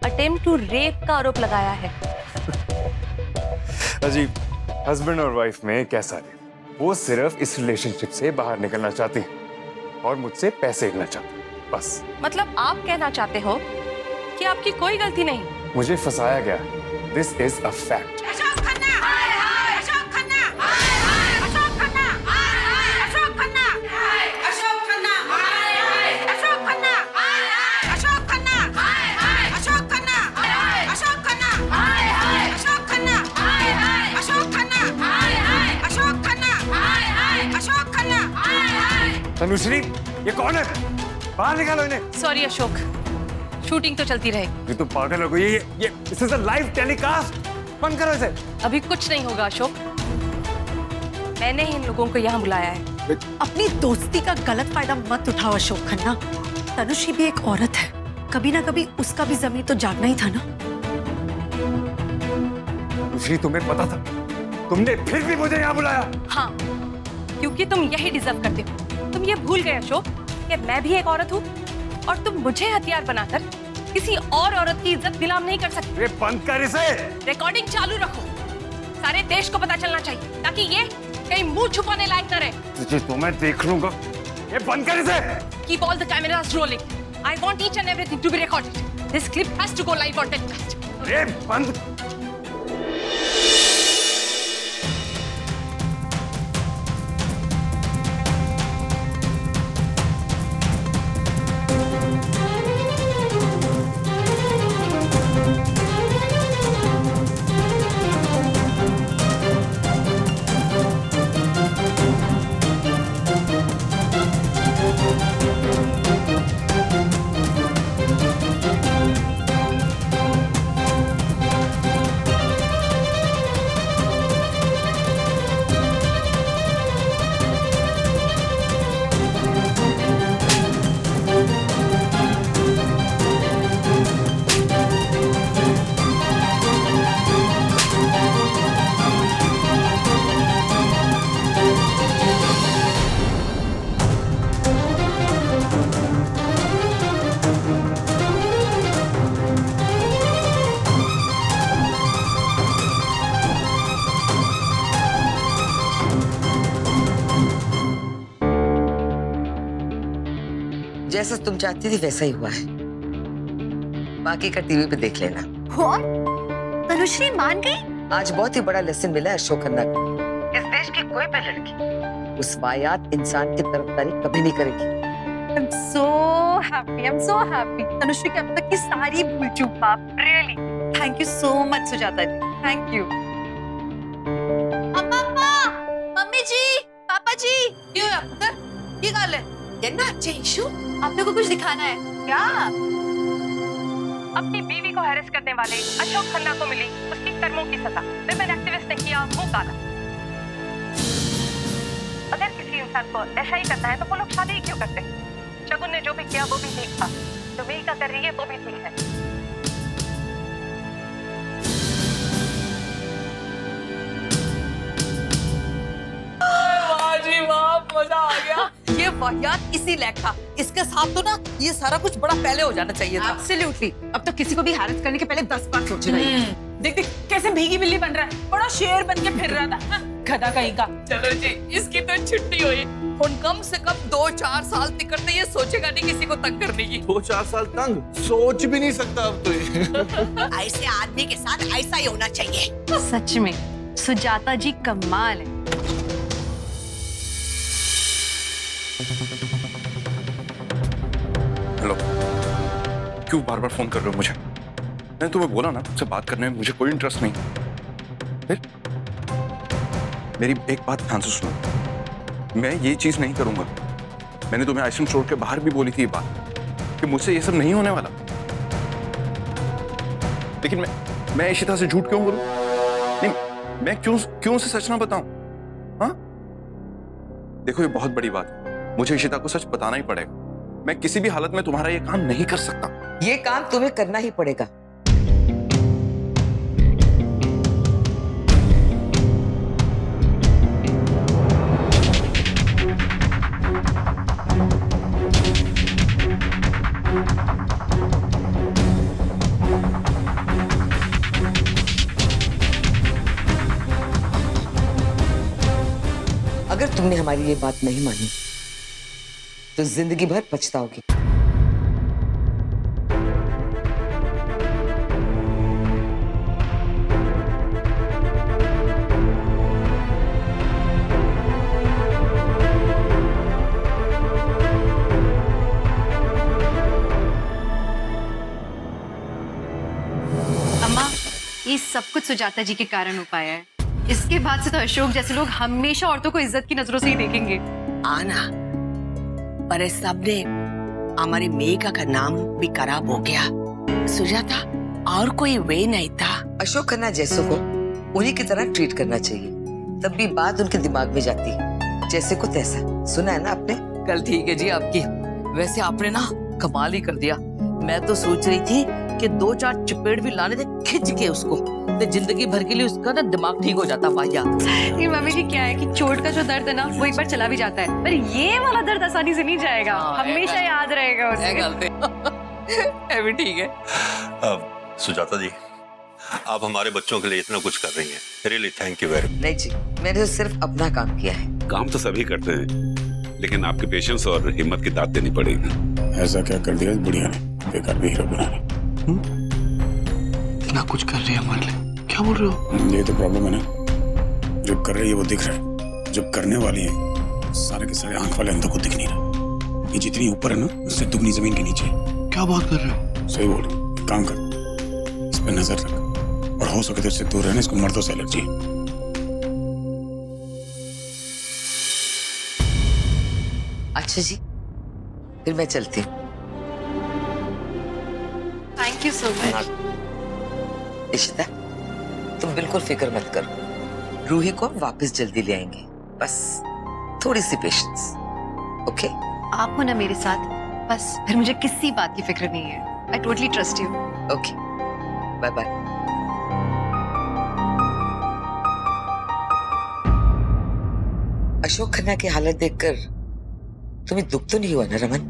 अटेम्प्ट टू रेप का आरोप लगाया है। अजीब, हस्बैंड और वाइफ में कैसा है? वो सिर्फ इस रिलेशनशिप से बाहर निकलना चाहती है और मुझसे पैसे लेना चाहती है, बस। मतलब आप कहना चाहते हो कि आपकी कोई गलती नहीं? मुझे फंसाया गया। This is a fact. Tanushree, ये कौन है? बाहर निकालो इन्हें। सॉरी अशोक, शूटिंग तो चलती रहेगी। ये तो पागल हो गई। ये this is a live telecast. बंद करो इसे। अभी कुछ नहीं होगा अशोक, मैंने ही इन लोगों को यहाँ बुलाया है। अपनी दोस्ती का गलत फायदा मत उठाओ अशोक खन्ना। तनुश्री भी एक औरत है, कभी ना कभी उसका भी ज़मीर तो जागना ही था ना। तनुश्री, तुम्हें पता था, तुमने फिर भी मुझे यहाँ बुलाया। हाँ, क्योंकि तुम यही डिजर्व करते हो। तुम ये भूल गए अशोक कि मैं भी एक औरत हूँ और तुम मुझे हथियार बनाकर किसी और औरत की इज्जत नीलाम नहीं कर सकते। बंद कर इसे। रिकॉर्डिंग चालू रखो, सारे देश को पता चलना चाहिए ताकि ये कहीं मुंह छुपाने लायक न रहे। तो मैं देख लूंगा। ये बंद कर इसे। Keep all the cameras rolling. I want each and everything to be recorded. This clip has to go live on telecast. ये बंद। जैसा तुम चाहती थी वैसा ही हुआ है। बाकी का टीवी पे देख लेना। तनुश्री मान गई? आज बहुत ही बड़ा लेसन मिला है अशोक खन्ना को। इस देश की कोई भी लड़की उस वाहियात इंसान की तरफदारी कभी नहीं करेगी। I'm so happy. तनुश्री की अब तक की सारी भूल चूक माफ, really. Thank you so much Sujata ji, thank you. Mummy ji, papa ji, क्यों है पुत्र? ये गाल है? ये ना अच्छे इशू? आपने को कुछ दिखाना है क्या? अपनी बीवी को हैरेस करने वाले अशोक खन्ना को मिली उसकी कर्मों की सजा। विमेन एक्टिविस्ट ने किया मुंह काला। अगर किसी इंसान को ऐसा ही करना है तो वो लोग शादी ही क्यों करते हैं? शगुन ने जो भी किया वो भी ठीक था, जो मेहिका कर रही है वो भी ठीक है। वाह जी वाह, मजा आ गया। ये वाहियात इसी लायक था। इसके साथ तो ना ये सारा कुछ बड़ा पहले हो जाना चाहिए था। Absolutely. अब तो किसी को भी हैरेस करने के पहले 10 बार सोचना है। देख देख कैसे भीगी बिल्ली बन रहा है, बड़ा शेर बन के फिर रहा था। गधा कहीं का। चलो जी, इसकी तो छुट्टी हुई। और कम से कम 2-4 साल तक करते ये सोचेगा नहीं किसी को तंग करने की। 2-4 साल तंग सोच भी नहीं सकता अब तो ये। ऐसे आदमी के साथ ऐसा ही होना चाहिए। सच में सुजाता जी कमाल है। हेलो, क्यों बार बार फोन कर रहे हो मुझे? मैंने तुम्हें बोला ना मुझसे बात करने में मुझे कोई इंटरेस्ट नहीं। फिर मेरी एक बात ध्यान से सुनो, मैं ये चीज नहीं करूंगा। मैंने तुम्हें आइसक्रीम स्टोर के बाहर भी बोली थी ये बात कि मुझसे ये सब नहीं होने वाला। लेकिन मैं इशिता से झूठ क्यों बोलूं? नहीं, मैं क्यों से सच ना बताऊं? हाँ, देखो ये बहुत बड़ी बात है, मुझे इशिता को सच बताना ही पड़ेगा। मैं किसी भी हालत में तुम्हारा ये काम नहीं कर सकता। ये काम तुम्हें करना ही पड़ेगा। अगर तुमने हमारी ये बात नहीं मानी तो जिंदगी भर पछताओगी। अम्मा, ये सब कुछ सुजाता जी के कारण हो पाया है। इसके बाद से तो अशोक जैसे लोग हमेशा औरतों को इज्जत की नजरों से ही देखेंगे। आना, पर इस सब ने हमारी मेघा का नाम भी खराब हो गया। सुजाता, और कोई वे नहीं था। अशोक खन्ना जैसों को उन्हीं की तरह ट्रीट करना चाहिए, तब भी बात उनके दिमाग में जाती है। जैसे को तैसा, सुना है ना आपने? कल ठीक है जी आपकी। वैसे आपने ना कमाल ही कर दिया। मैं तो सोच रही थी कि 2-4 चपेट भी लाने थे खिंच के उसको, तो जिंदगी भर के लिए उसका ना दिमाग ठीक हो जाता। वाहियात। ये मम्मी जी क्या है कि चोट का जो दर्द है ना वो एक बार चला भी जाता है, पर ये वाला दर्द आसानी से नहीं जाएगा। हमेशा याद रहेगा उसे। भी ठीक है। सुजाता जी, आप हमारे बच्चों के लिए इतना कुछ कर रही हैं, really thank you very much. नहीं जी, मैंने तो सिर्फ अपना काम किया है। काम तो सभी करते हैं, लेकिन आपके पेशेंस और हिम्मत की दाद देनी पड़ेगी। ऐसा क्या कर दिया बुढ़िया ने, बेकार भी हीरो बना रही। इतना कुछ कर रही है हमारे लिए, क्या बोल रहे हो? ये तो प्रॉब्लम है ना, जो कर रही है वो दिख रहा है, जो करने वाली है सारे के सारे आंख वाले अंधों को दिख नहीं रहा। ये जितनी ऊपर है ना उससे दुगनी जमीन के नीचे। क्या बात कर रहे हो? सही बोल रहे हो। एक काम कर, इस पे नजर रख और हो सके तो इससे दूर रहना। इसको मर्दों से एलर्जी है। अच्छा जी, फिर मैं चलती हूँ। Thank you so much. Ishita, तुम बिल्कुल फिक्र मत करो, रूही को वापस जल्दी ले आएंगे, बस थोड़ी सी पेशेंस। ओके? आप हो ना मेरे साथ, बस फिर मुझे किसी बात की फिक्र नहीं है। I totally trust you. Okay, bye bye. Ashok Khanna की हालत देखकर तुम्हें दुख तो नहीं हुआ ना रमन?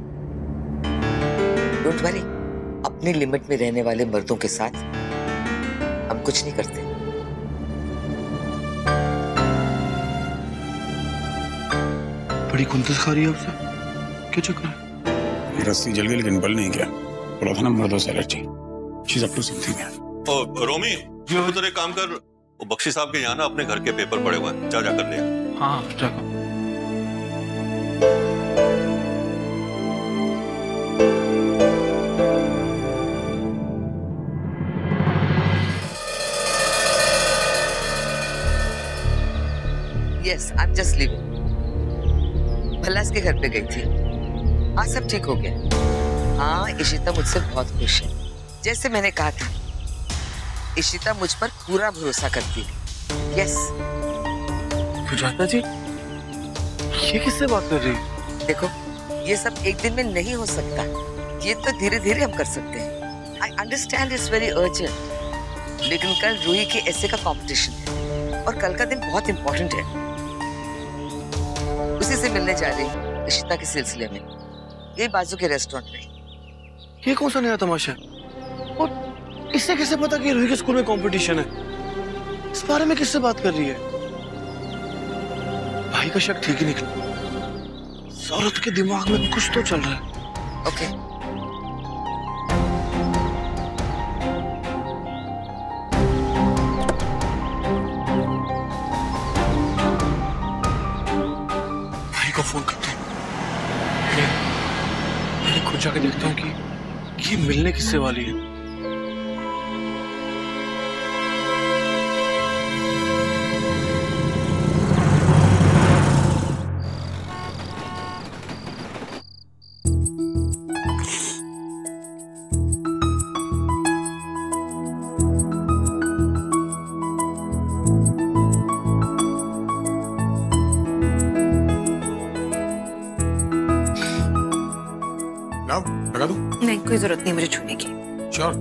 डोंट वरी, अपनी लिमिट में रहने वाले मर्दों के साथ हम कुछ नहीं करते। बड़ी कुंतस खा रही है आपसे, क्या चक्कर है? रस्सी जल गई लेकिन बल नहीं गया। बोला था ना मर्दों से allergy. She is up to something यार। ओ रोमी, तू तो एक काम कर, वो बख्शी साहब के यहाँ ना अपने घर के पेपर पड़े हुए हैं, जाकर ले। हाँ जाकर। Yes, I'm just leaving. भल्लास के घर पे गई थी। हाँ सब ठीक हो गया। हाँ इशिता मुझसे बहुत खुश है। जैसे मैंने कहा था, इशिता मुझ पर पूरा भरोसा करती है। यस। सुजाता जी, ये किससे बात कर रही है? देखो, ये सब एक दिन में नहीं हो सकता। ये तो धीरे धीरे हम कर सकते हैं। I understand it's very urgent, लेकिन कल रूही के ऐसे का कंपटीशन है और कल का दिन बहुत इम्पोर्टेंट है। उसी से मिलने जा रही हूँ इशिता के सिलसिले में, ये बाजू के रेस्टोरेंट में। ये कौन सा नया तमाशा है? और इससे कैसे पता कि रूही के स्कूल में कंपटीशन है? इस बारे में किससे बात कर रही है? भाई का शक ठीक ही निकला। इस औरत के दिमाग में कुछ तो चल रहा है। ओके। भाई को फोन करते हैं। मैंने खुद जाके देखता हूँ कि ये मिलने किससे वाली है। लगा दूं? नहीं, कोई जरूरत नहीं मुझे छूने की। श्योर।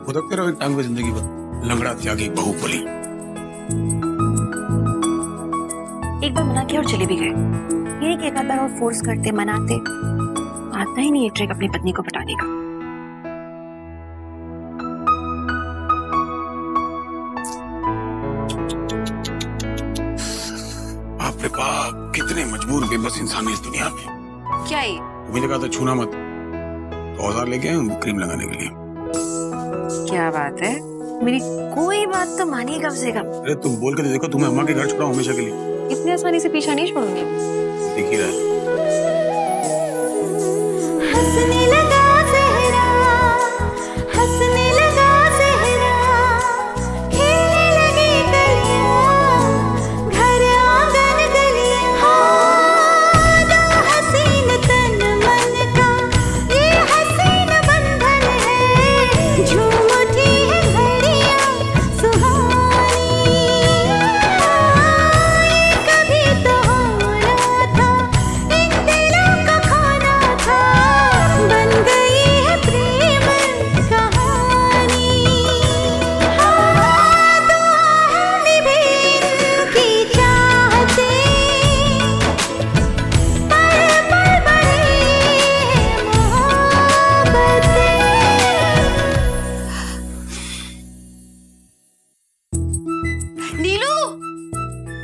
भुगतते रहो एक टाइम की जिंदगी भर, लंगड़ा त्यागी बाहुबली। एक बार मना किया और चले भी गए। ये नहीं कि एक आध बार और फोर्स करते मनाते। आता ही नहीं ये ट्रिक अपनी पत्नी को पटाने का। बाप रे बाप, कितने मजबूर बेबस इंसान है इस दुनिया में। क्या ये? मुझे कहा था छूना मत, तो औजार लेके आए क्रीम लगाने के लिए। क्या बात है? मेरी कोई बात तो मानिए कम से कम। अरे तुम बोल के तो देखो, तुम्हें अम्मा के घर छोड़ा हमेशा के लिए। इतनी आसानी से पीछा नहीं छोड़ूंगी। देख ही रहा। हंसने लगा ज़हरा, हंसने लगा ज़हरा, खेलने लगी गलियां, घर आंगन गलियां। हाँ, जो हसीन तन मन का ये हसीन बंधन है, झूम उठी है घड़ियां सुहानी। ये कभी तो होना था, इन दिलों का खोना था, बन गई है प्रेम कहानी। हाँ, दुआ है निभे इनकी चाहते, पल पल बढ़े मोहब्बतें। नीलू,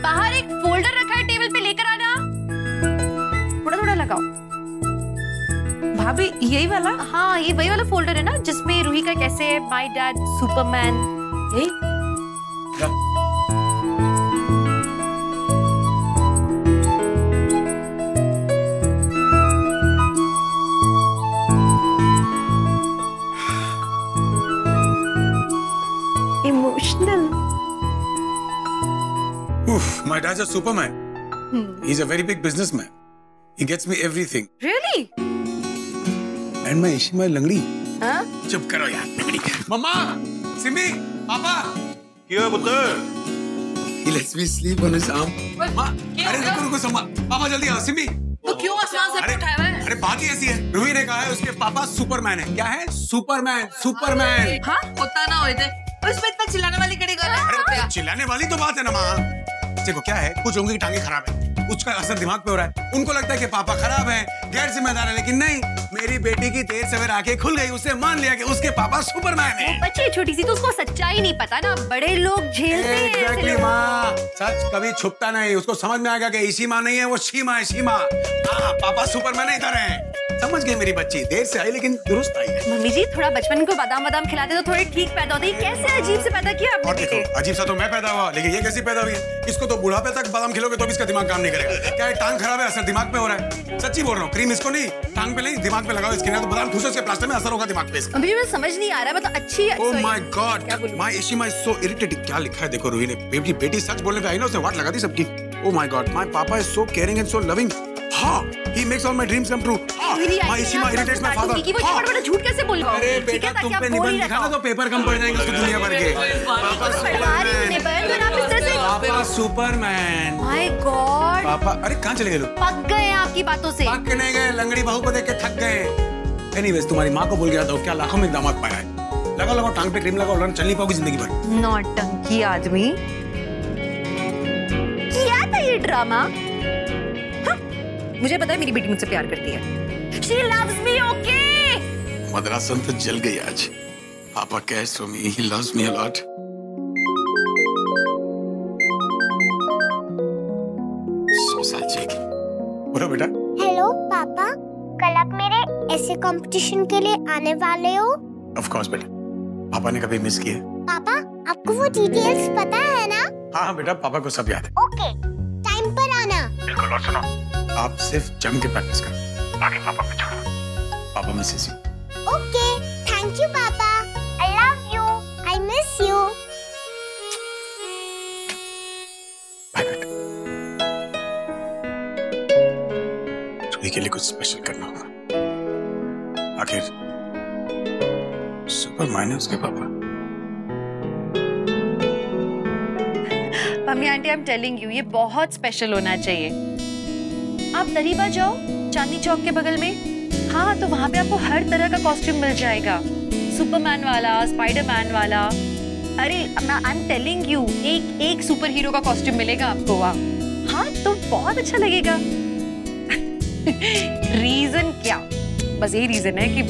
बाहर एक फोल्डर रखा है टेबल पे, लेकर आना। थोड़ा थोड़ा लगाओ। भाभी यही वाला? हाँ, ये वही वाला फोल्डर है ना जिसमें रूही का कैसे है, माय डैड सुपरमैन। यही। Emotional. My dad's a superman. He's a very big businessman. He gets me everything. Really? And my Ishima लंगड़ी। हाँ? चुप करो यार, लंगड़ी। मम्मा, सिमी, पापा। क्या पुत्र? He lets me sleep on his arm. माँ, अरे रुको सम्मा, पापा जल्दी आओ, सिमी। तो क्यों आसमान से उठाया हुआ है? अरे बात ही ऐसी है, रूही ने कहा है उसके पापा सुपरमैन है। क्या है? Superman, Superman. हाँ, होता ना होते। उसमें इतना चिल्लाने वाली कड़ी गल है? अरे चिल्लाने वाली तो बात है ना माँ। देखो क्या है, कुछ लोगों की टांगे खराब है, उसका असर दिमाग पे हो रहा है। उनको लगता है कि पापा खराब हैं, गैर जिम्मेदार है, लेकिन नहीं। मेरी बेटी की देर सवेर आंखें खुल गई, उसने मान लिया कि उसके पापा सुपरमैन हैं। बच्ची छोटी सी, तो उसको सच्चाई नहीं पता ना, बड़े लोग झेलते हैं ऐसे Exactly, लोग। माँ, सच कभी छुपता नहीं। उसको समझ में आ गया कि इसी माँ नहीं है, वो शी माँ है, शी माँ। हाँ, पापा सुपरमैन इधर हैं। समझ गई मेरी बच्ची, देर से आई लेकिन दुरुस्त आई है। मम्मी जी थोड़ा बचपन को बादाम बादाम खिलाते तो थोड़े ठीक पैदा होते। कैसे अजीब से पैदा किया आपने? और देखो, अजीब सा तो मैं पैदा हुआ, लेकिन ये कैसी पैदा हुई है? इसको तो बुढ़ापे तक बादाम खिलोगे तो भी इसका दिमाग काम नहीं करेगा। क्या है, टांग खराब है, असर दिमाग पे हो रहा है। सच्ची बोल रहा हूँ, क्रीम इसको नहीं, टांग पे नहीं, दिमाग पे लगाओ। इसके तो बादाम ठूसो, इसके प्लास्टर में असर होगा दिमाग पे इसका। अभी मुझे समझ नहीं आ रहा, मतलब अच्छी। Oh my God, my Ishima is so irritating. क्या लिखा है देखो रूही ने, बेटी सच बोलने पे आई ना, उसने वाट लगा दी सबकी। ओह माय गॉड, माय पापा is so caring and so loving. हाँ, he makes all my dreams come true. My Ishima irritates my father. बड़ा झूठ कैसे बोल रहा है? अरे बेटा, तुम पे निबंध लिखा ना तो पेपर कम पड़ जाएंगे उसको दुनिया भर के। पापा सुपरमैन। My God. पापा, अरे कहाँ चले गए लोग? पक गए आपकी बातों से। पक नहीं गए, लंगड़ी बहू को देख के थक गए। Anyways, तुम्हारी माँ को बोल गया था क्या लाखों में दामाद पाया है। लगाओ टांग पे क्रीम लगाओ, लड़न चल नहीं पाओगी जिंदगी भर। नौटंकी आदमी। क्या था ये ड्रामा? मुझे पता है मेरी बेटी मुझसे प्यार करती है। She loves me, okay? मदरासन तो जल गई आज। पापा cares for me, he loves me a lot. So sad, बोलो बेटा। हेलो पापा, कल आप मेरे ऐसे कंपटीशन के लिए आने वाले हो? Of course बेटा, पापा ने कभी मिस किया? पापा, आपको वो डिटेल्स पता है ना? हाँ बेटा, पापा को सब याद है। ओके, टाइम पर आना। बिल्कुल, और सुनो, आप सिर्फ जम के प्रैक्टिस करो, बाकी पापा पे छोड़ो। Papa miss you. Okay, thank you papa. I love you, I miss you. Bye बेटा। रूही के लिए कुछ स्पेशल करना होगा। आखिर सुपरमैन है उसके पापा। Mummy aunty, I am telling you, ये बहुत स्पेशल होना चाहिए। आप दरीबा जाओ, चांदनी चौक के बगल में। हाँ, तो वहाँ पे आपको हर तरह का कॉस्ट्यूम मिल जाएगा, सुपरमैन वाला, स्पाइडरमैन वाला। अरे आई एम टेलिंग यू, एक सुपर हीरो का कॉस्ट्यूम मिलेगा आपको वहाँ। हाँ, तो बहुत अच्छा लगेगा। रीजन क्या? बस यही रीजन है कि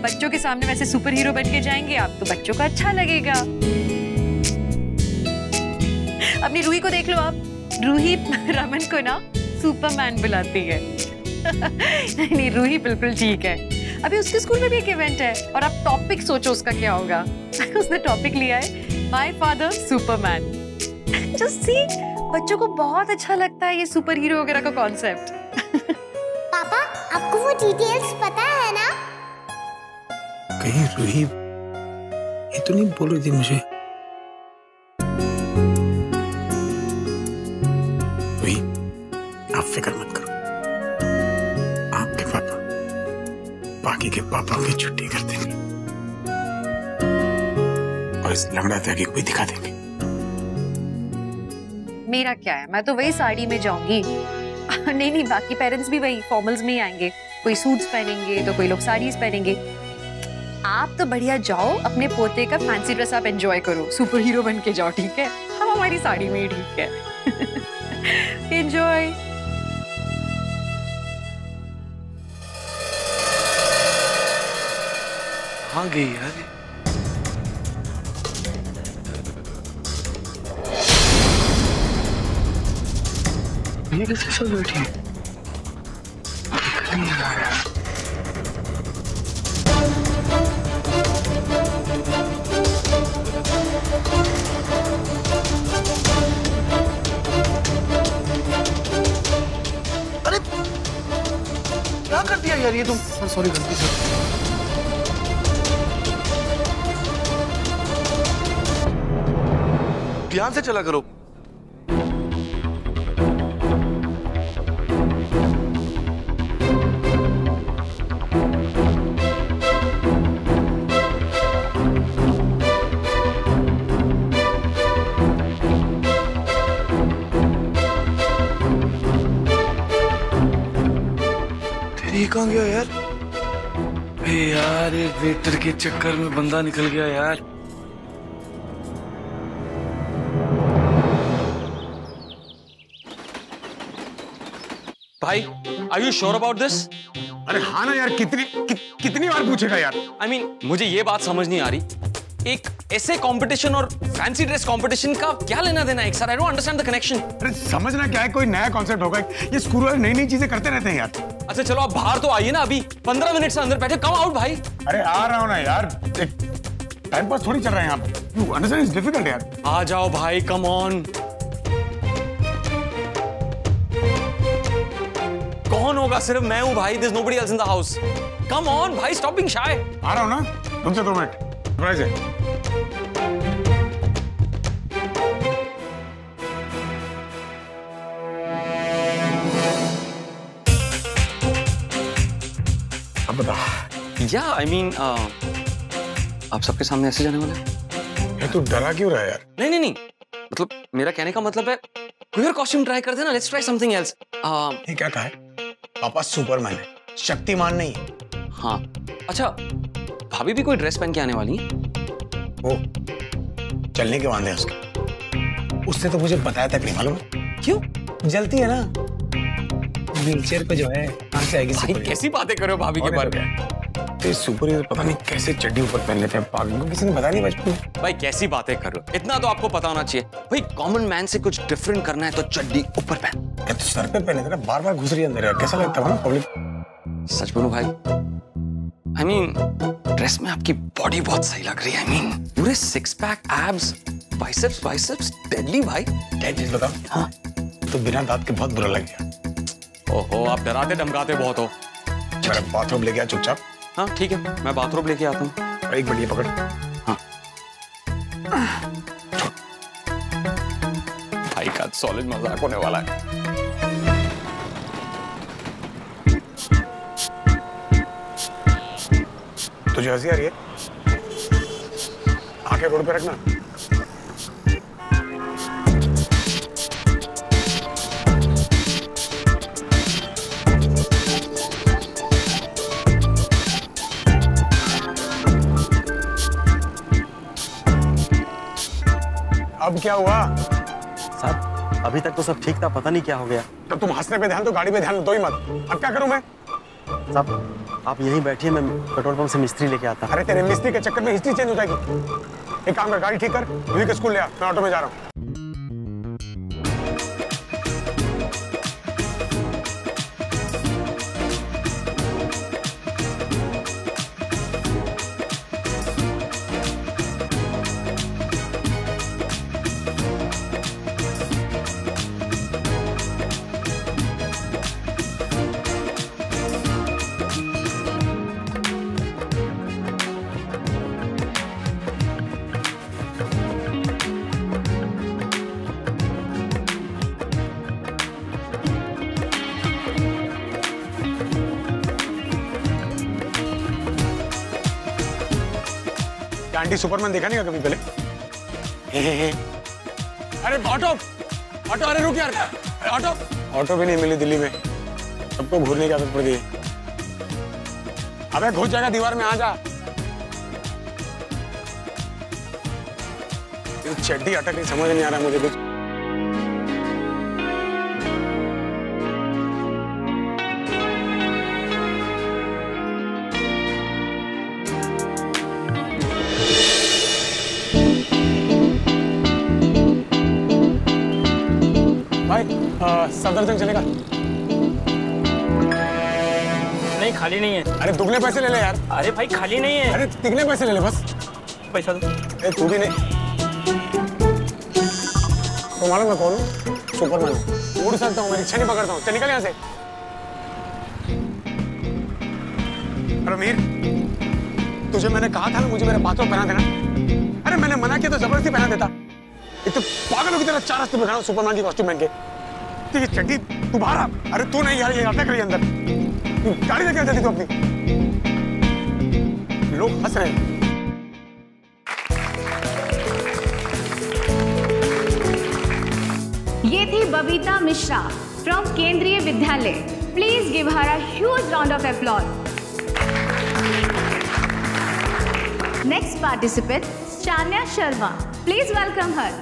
बच्चों के सामने वैसे सुपर हीरो बन के जाएंगे आप, तो बच्चों को अच्छा लगेगा। अपनी रूही को देख लो आप, रूही रमन को ना सुपरमैन बुलाती है। नहीं, रूही बिल्कुल ठीक है। अभी उसके स्कूल में भी एक इवेंट है और आप टॉपिक सोचो उसका क्या होगा। उसने टॉपिक लिया है my father Superman. Just see, बच्चों को बहुत अच्छा लगता है ये सुपर हीरो वगैरह का कॉन्सेप्ट। पापा, आपको वो डिटेल्स पता है ना? कहीं रूही ये तो नहीं बोल रही थी मुझे। आप फिक्र मत करो, आपके पापा बाकी के पापाओं की छुट्टी कर देंगे और इस लंगड़ा त्यागी को भी दिखा देंगे। मेरा क्या है, मैं तो वही साड़ी में जाऊंगी। नहीं, बाकी पेरेंट्स भी वही फॉर्मल्स में ही आएंगे। कोई सूट्स पहनेंगे तो कोई लोग साड़ीज पहनेंगे। आप तो बढ़िया जाओ, अपने पोते का फैंसी ड्रेस आप एंजॉय करो, सुपर हीरो बन के जाओ, ठीक है? हम हमारी साड़ी में ही ठीक है। एंजॉय। कहाँ गई यार? ये कैसे सब बैठी है? नहीं आ रहा। अरे क्या कर दिया यार ये तुम? सॉरी, गलती से। ध्यान से चला करो। तेरी कहाँ गया यार? यार एक वेटर के चक्कर में बंदा निकल गया यार। भाई, are you sure about this? अरे हाँ ना यार, कितनी बार पूछेगा यार? I mean, मुझे ये बात समझ नहीं आ रही एक ऐसे कंपटीशन और फैंसी ड्रेस कंपटीशन का क्या लेना देना है? Sir, I don't understand the connection. अरे समझना क्या है, कोई नया कॉन्सेप्ट होगा। ये स्कूल वाले नई नई चीजें करते रहते हैं यार। अच्छा चलो आप बाहर तो आइए ना, अभी 15 मिनट से अंदर बैठे, कम आउट भाई। अरे आ रहा हूँ ना यार, एक टाइम पास थोड़ी चल रहा है यहाँ पे। यू अंडरस्टैंड, इट्स डिफिकल्ट यार। आ जाओ भाई, कम ऑन। कौन होगा? सिर्फ मैं हूँ भाई, there's nobody else in the house. Come on भाई, stop being shy. आ रहा हूँ ना, रुक जा 2 मिनट। सरप्राइज है। अब बता। Yeah, I mean, आप सबके सामने ऐसे जाने वाला है? तू डरा क्यों रहा है यार? नहीं, मतलब मेरा कहने का मतलब है कोई और कॉस्ट्यूम ट्राई करते ना, लेट्स ट्राई समथिंग एल्स। ये क्या कहा है? पापा सुपरमैन है, शक्तिमान नहीं है। हाँ, अच्छा भाभी भी कोई ड्रेस पहन के आने वाली है? वो चलने के वांदे हैं उसके। उससे तो मुझे बताया तक नहीं मालूम। क्यों? जलती है ना व्हीलचेयर पे जो है, कहाँ से आएगी? भाई कैसी बातें कर रहे हो भाभी के बारे में? तो सुपर हीरो पता नहीं कैसे चड्डी ऊपर पहन लेते हैं, पागल को किसी ने बताया नहीं बचपन में। भाई कैसी बातें कर रहे हो, इतना तो आपको पता होना चाहिए भाई, कॉमन मैन से कुछ डिफरेंट करना है तो चड्डी ऊपर पहन। तो सर पे पहने थे ना, बार बार घुस रही है अंदर यार, कैसा लगता है ना पब्लिक? सच बोलूं भाई, I mean, ड्रेस में आपकी बॉडी बहुत सही लग रही है। I mean, पूरे 6 पैक एब्स, बाइसेप्स डेडली भाई। क्या चीज बताओ? हाँ, तो बिना दांत के बहुत बुरा लग गया। ओहो, आप डराते धमकाते बहुत हो। मेरा बाथरूम लेके आ चुपचाप। हाँ ठीक है, मैं बाथरूम लेके आता हूँ। एक मिनट ये पकड़। हाँ भाई का सॉलिड मजाक होने वाला है। तुझे हंसी आ रही है? आके रोड पे रखना। अब क्या हुआ? साहब अभी तक तो सब ठीक था, पता नहीं क्या हो गया। तो तुम हंसने पे ध्यान दो, गाड़ी पे ध्यान दो ही मत। अब क्या करूं मैं? साहब आप यहीं बैठिए, मैं पेट्रोल पंप से मिस्त्री लेके आता। अरे तेरे मिस्त्री के चक्कर में हिस्ट्री चेंज हो जाएगी। एक काम कर, गाड़ी ठीक कर, रूही के स्कूल ले आ, मैं ऑटो में जा रहा हूँ। आंटी सुपरमैन देखा नहीं कभी पहले? अरे ऑटो, अरे रुक यार, ऑटो भी नहीं मिली दिल्ली में, सबको घूरने की आदत पड़ गई। अबे घुस जाएगा दीवार में, आ जा। चड्डी अटक नहीं, समझ नहीं आ रहा मुझे कुछ। सफदरजंग चलेगा? नहीं खाली नहीं है। अरे दुगने पैसे ले ले यार। अरे भाई खाली नहीं है। अरे तिगने पैसे ले ले बस। पैसा दो। तू भी नहीं। तो मालूम मैं कौन हूँ? सुपरमैन। उड़ सकता हूँ, मैं रिक्शा नहीं पकड़ता हूँ। चल निकल यहाँ से। अरे मीर, तुझे मैंने कहा था ना मुझे मेरे बाथरूम पहना देना। अरे मैंने मना किया तो जबरदस्ती पहना देता। एक तो पागलों की तरह 4 रास्ते पे खड़ा हूँ सुपरमैन की कॉस्ट्यूम पहन के। ये चड्डी तू बाहर आ। अरे तू नहीं यार, ये अटक रही अंदर। गाड़ी लेके आ जाती तू अपनी। लोग हंस रहे हैं। ये थी Babita Mishra from Kendriya Vidyalaya. Please give her a huge round of applause. Next participant Chanya Sharma. Please welcome her.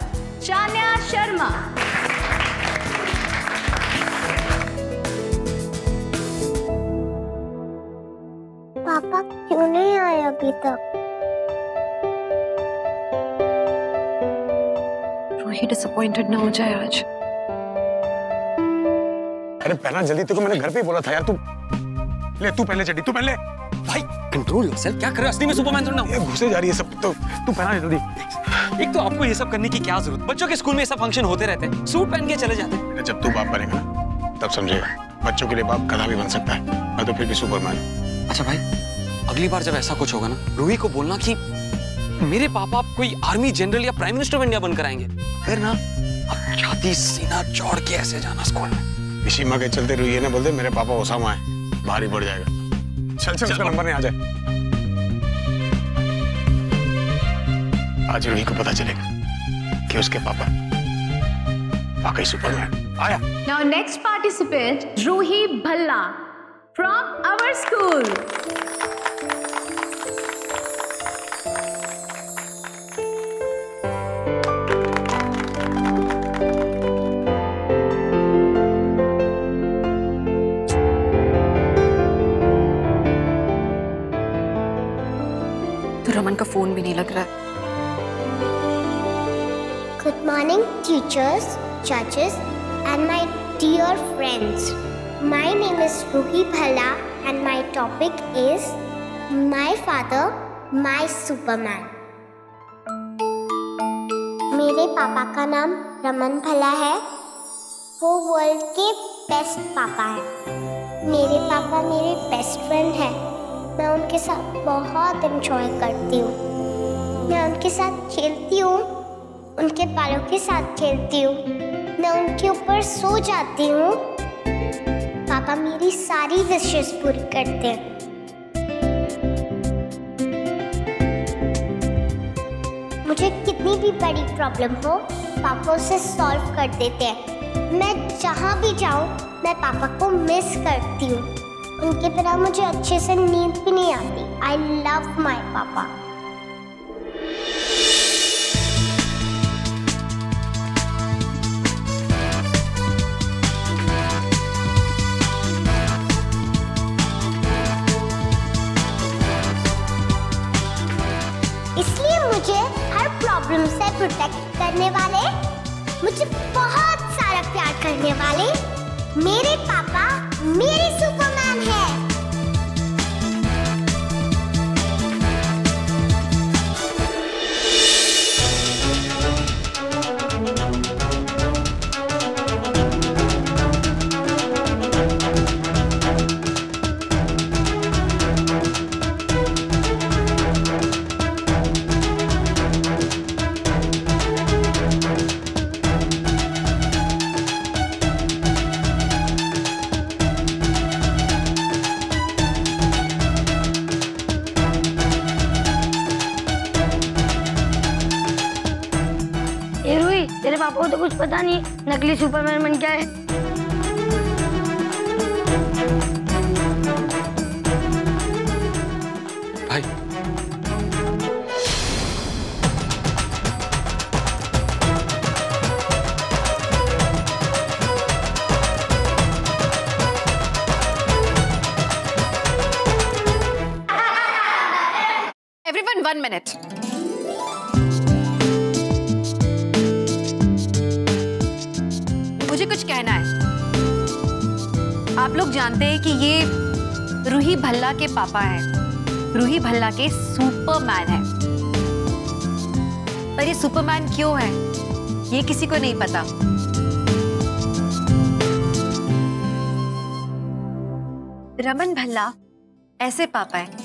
Chanya Sharma. Papa क्यों नहीं आए अभी तक? रूही डिसअपॉइंटेड ना हो जाए आज। अरे पहना जल्दी, तेरे को मैंने घर पे ही बोला था यार। तू ले, तू पहले चड्डी, तू पहले। भाई कंट्रोल योरसेल्फ, क्या कर रहे हो? असली में सुपरमैन थोड़ा ना। घुसे जा रही है सब, तो तू पहना जल्दी। एक तो आपको ये सब करने की क्या जरूरत? बच्चों के स्कूल में ये सब फंक्शन होते रहते हैं, सूट पहन के चले जाते हैं। जब तू बाप बनेगा ना तब समझेगा, बच्चों के लिए बाप गधा भी बन सकता है। मैं तो फिर भी सुपरमैन। अच्छा भाई, अगली बार जब ऐसा कुछ होगा ना, रूही को बोलना कि मेरे पापा कोई आर्मी जनरल या प्राइम मिनिस्टर ऑफ इंडिया बनकर आएंगे, फिर ना अब छाती सीना जोड़ के ऐसे जाना स्कूल में। इसी माँ के चलते रूही ने बोल दे मेरे पापा ओसामा है, भारी पड़ जाएगा। चल चल, उसका नंबर नहीं आ जाए। आज रूही को पता चलेगा कि उसके पापा वाकई सुपरमैन। आया। Now next participant, Ruhi Bhalla from our school. तो रमन का फोन भी नहीं लग रहा है। Good morning, teachers, judges, and my dear friends. My name is Ruhi Bhalla, and my topic is My Father, My Superman. मेरे पापा का नाम रमन भला है। वो वर्ल्ड के बेस्ट पापा हैं। मेरे पापा मेरे बेस्ट फ्रेंड हैं। मैं उनके साथ बहुत एंजॉय करती हूँ। मैं उनके साथ खेलती हूँ, उनके बालों के साथ खेलती हूँ, मैं उनके ऊपर सो जाती हूँ। पापा मेरी सारी विशेस पूरी करते हैं। मुझे कितनी भी बड़ी प्रॉब्लम हो, पापा उसे सॉल्व कर देते हैं। मैं जहाँ भी जाऊँ मैं पापा को मिस करती हूँ। उनके बिना मुझे अच्छे से नींद भी नहीं आती। आई लव माई पापा। इसलिए मुझे हर प्रॉब्लम से प्रोटेक्ट करने वाले, मुझे बहुत सारा प्यार करने वाले मेरे पापा मेरे सुपरमैन हैं। तेरे पापा को तो कुछ पता नहीं नकली सुपरमैन बन क्या है। भाई Everyone, 1 minute. मुझे कुछ कहना है। आप लोग जानते हैं कि ये रूही भल्ला के पापा हैं। रूही भल्ला के सुपरमैन हैं। पर ये सुपरमैन क्यों है, ये किसी को नहीं पता। रमन भल्ला ऐसे पापा हैं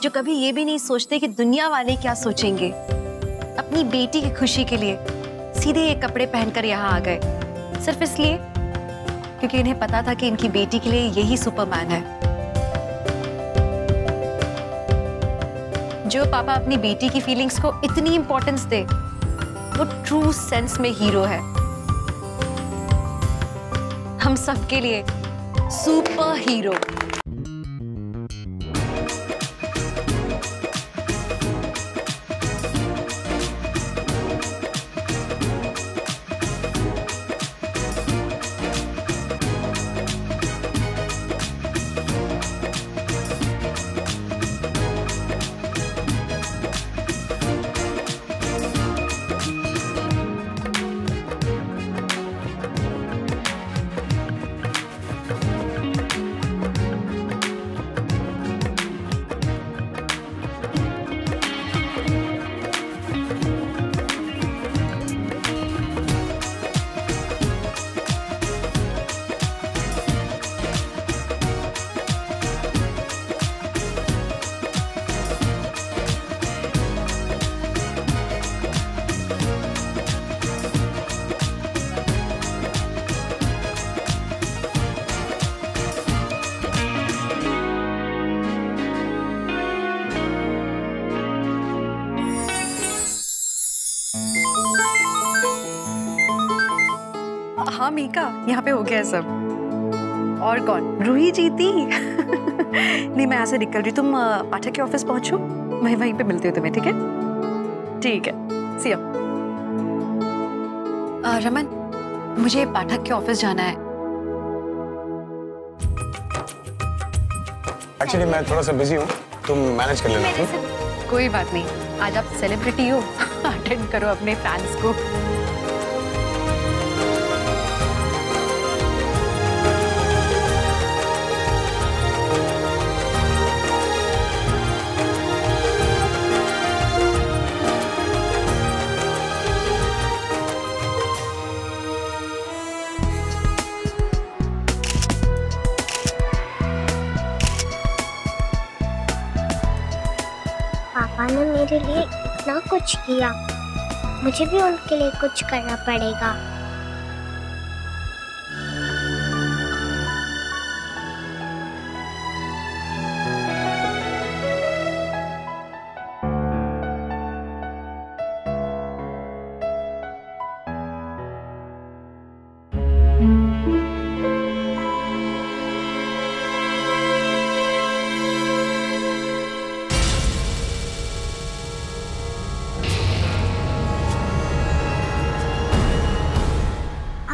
जो कभी ये भी नहीं सोचते कि दुनिया वाले क्या सोचेंगे। अपनी बेटी की खुशी के लिए सीधे ये कपड़े पहनकर यहाँ आ गए, सिर्फ इसलिए क्योंकि इन्हें पता था कि इनकी बेटी के लिए यही सुपरमैन है। जो पापा अपनी बेटी की फीलिंग्स को इतनी इंपॉर्टेंस दे, वो ट्रू सेंस में हीरो है। हम सबके लिए सुपर हीरो। हाँ मीका, यहाँ पे हो गया है सब। और कौन? रूही जीती। नहीं, मैं यहाँ से निकल रही, तुम पाठक के ऑफिस पहुंचो, मैं वहीं पे मिलती हूँ तुम्हें, ठीक है? ठीक है, सी यू। रमन, मुझे पाठक के ऑफिस जाना है। एक्चुअली मैं थोड़ा सा बिजी हूँ, तुम मैनेज कर लेना। कोई बात नहीं, आज आप सेलिब्रिटी हो, अटेंड करो अपने फैंस को। पापा ने मेरे लिए इतना कुछ किया, मुझे भी उनके लिए कुछ करना पड़ेगा।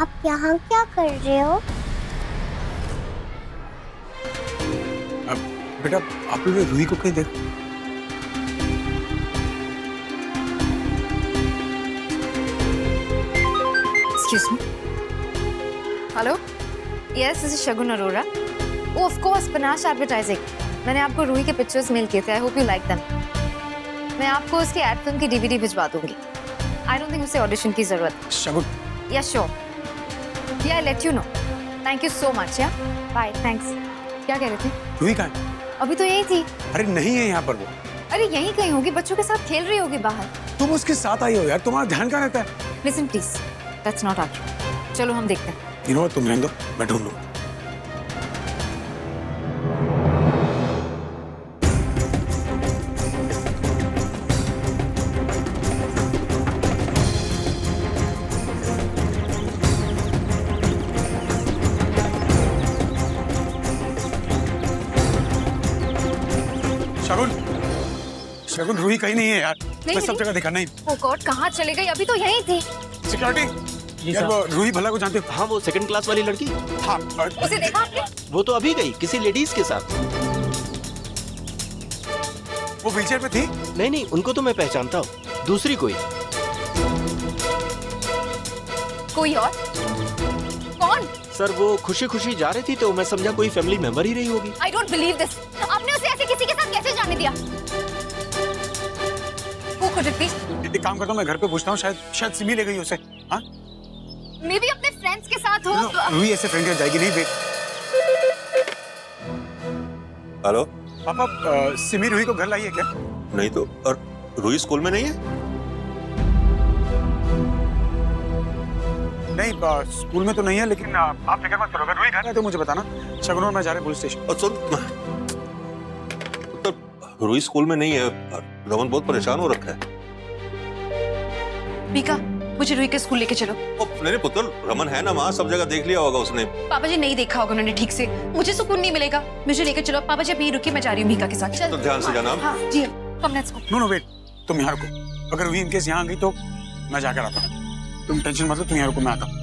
आप यहाँ क्या कर रहे हो? बेटा आप लोग रूही को कहीं देखो। Excuse me. Hello? Yes, this is Shagun Arora. Oh, of course, Panache Advertising. मैंने आपको रूही के पिक्चर्स मेल किए थे. I hope you like them. मैं आपको उसकी एड फिल्म की डीवीडी भिजवा दूंगी. I don't think उसे ऑडिशन की जरूरत है. शगुन. Yeah, sure. Yeah, I'll let you know. Thank you so much. Yeah. Bye. Thanks. क्या कह रहे थे? रूही कहाँ है? अभी तो यही थी. अरे नहीं है यहाँ पर वो. अरे यहीं कहीं होगी, बच्चों के साथ खेल रही होगी बाहर. तुम उसके साथ आई हो यार, तुम्हारा ध्यान कहाँ रहता है? Listen please. That's not argument. चलो हम देखते हैं. You know what, तुम रहने दो, मैं ढूंढ लूँ. शगुन, शगुन रूही कहीं नहीं है यार. मैं सब जगह देखा नहीं. Oh God, कहाँ चले गई? अभी तो यहीं थी. सिक्योरिटी, यार वो रूही भला को जानते हो? हाँ, वो सेकंड क्लास वाली लड़की. हाँ. उसे देखा आपने? वो तो अभी गई किसी लेडीज के साथ. वो व्हीलचेयर पे थी? नहीं नहीं, उनको तो मैं पहचानता हूँ. दूसरी कोई. कोई और? कौन? सर वो खुशी खुशी जा रही थी तो मैं समझा कोई फैमिली मेंबर ही रही होगी. I don't believe this. आपने उसे ऐसे किसी के साथ कैसे जाने दिया? Who could it be? एक काम करता हूँ, मैं घर पे पूछता हूँ, शायद सिमी ले गई उसे. हाँ? मे बी अपने फ्रेंड्स के साथ हो. रूही ऐसे फ्रेंड के साथ जाएगी नहीं बे. हेलो पापा, सिमी रूही को घर लाई है क्या? नहीं तो. और रूही स्कूल में नहीं है? नहीं, स्कूल में तो नहीं है, लेकिन आप फिक्र मत करो, अगर रूही घर है तो मुझे बताना. शगुन और मैं जा रहे हैं पुलिस स्टेशन. और सुन, तो रूही स्कूल में नहीं है. रमन बहुत परेशान हो रखा है. मीका, मुझे रूही के स्कूल लेके चलो. नहीं पुत्र, रमन है ना वहाँ, सब जगह देख लिया होगा उसने. पापा जी नहीं देखा होगा उन्होंने ठीक से. मुझे सुकून नहीं मिलेगा. मुझे लेके चलो पापा जी. अभी रुकिए, मैं जा रही हूँ मीका के साथ. तो ध्यान से जाना. हाँ जी, come let's go. No wait, तुम यहाँ रुको. अगर रूही इनकेस यहाँ आ गई तो मैं जाकर आता हूँ. तुम टेंशन मत लो, तुम यहाँ रुको, मैं आता हूँ.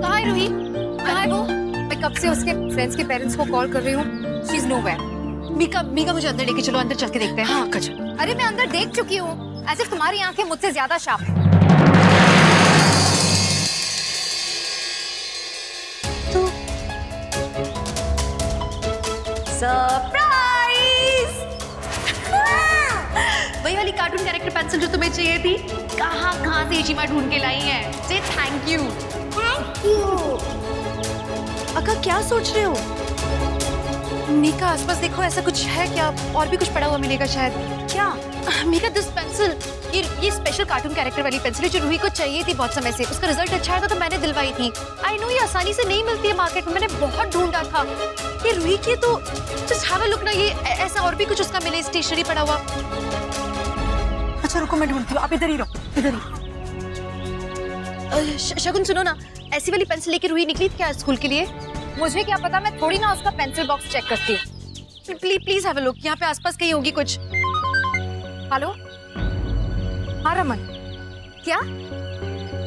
कहाँ है रूही? कहाँ है वो? मैं कब से उसके फ्रेंड्स के पेरेंट्स को कॉल कर रही हूँ. She is nowhere. मीका मुझे अंदर लेके चलो. अंदर चल के देखते हैं. हाँ चलो. अरे मैं अंदर देख चुकी हूँ. ऐसे तुम्हारी आंखें मुझसे ज्यादा शार्प हैं. सरप्राइज! वही वाली कार्टून कैरेक्टर पेंसिल जो तुम्हें चाहिए थी, कहाँ से इचिमा ढूंढ के लाई है. से थैंक यू. Thank you. अक्का क्या सोच रहे हो? मीका आसपास देखो, ऐसा कुछ है क्या? और भी कुछ पड़ा हुआ मिलेगा शायद। क्या? मीका दिस पेंसिल, ये स्पेशल कार्टून कैरेक्टर वाली पेंसिल है जो रूही को चाहिए थी बहुत समय से। उसका रिजल्ट अच्छा आया था तो मैंने दिलवाई थी। आई नो ये आसानी से नहीं मिलती है मार्केट में, मैंने बहुत ढूंढा था। ये रूही की तो जस्ट हैव अ लुक ना, ये ऐसा और भी कुछ उसका मिले स्टेशनरी पड़ा हुआ। अच्छा रुको, मैं ढूंढती हूँ, आप इधर ही रहो, इधर ही। शगुन सुनो ना, ऐसी वाली पेंसिल लेके रूही निकली थी क्या स्कूल के लिए? मुझे क्या पता, मैं थोड़ी ना उसका पेंसिल बॉक्स चेक करती हूँ। प्लीज हैव अ लुक, यहाँ पे आसपास कहीं होगी कुछ। हेलो, हाँ रमन, क्या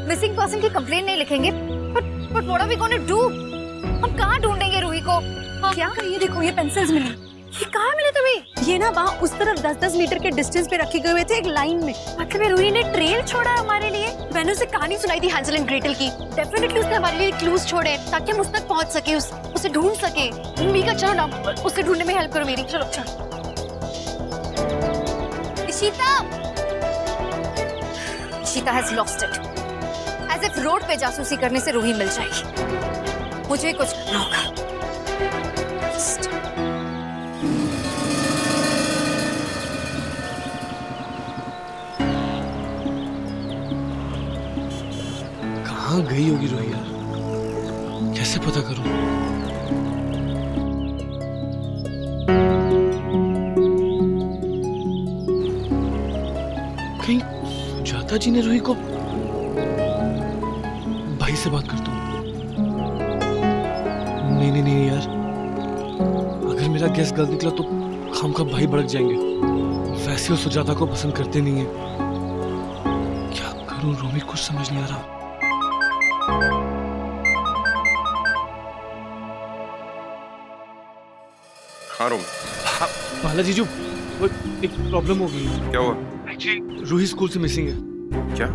मिसिंग पर्सन की कंप्लेंट नहीं लिखेंगे? But what are we gonna do? हम कहाँ ढूंढेंगे रूही को? क्या? ये देखो, ये पेंसिल्स मिली। ये कहाँ मिले तुम्हें? ये ना वहाँ उस तरफ 10-10 मीटर के डिस्टेंस पे रखे गए हुए थे एक लाइन में। मतलब रूही ने ट्रेल छोड़ा है हमारे लिए? मैंने उसे कहानी सुनाई थी हैंसल एंड ग्रेटल की। डेफिनेटली उसने हमारे लिए क्लूज छोड़े ताकि हम उस तक पहुंच सके, उसे ढूंढ सके। मीका चलो ना, उसे ढूंढने में हेल्प करो मेरी। चलो चलो। Ishita has lost it. As if road पे जासूसी करने से रूही मिल जाएगी। मुझे कुछ करना होगा। कहाँ गई होगी रूही यार? कैसे पता करूं? कहीं सुजाता जी ने रूही को? भाई से बात करता हूँ। नहीं यार, अगर मेरा गैस गलत निकला तो खामखा भाई भड़क जाएंगे। वैसे वो सुजाता को पसंद करते नहीं है। क्या करूं रूही, कुछ समझ नहीं आ रहा। हाँ रोम। बाला जीजू, वो एक प्रॉब्लम हो गई। क्या हुआ? एक्चुअली रूही स्कूल से मिसिंग है। क्या?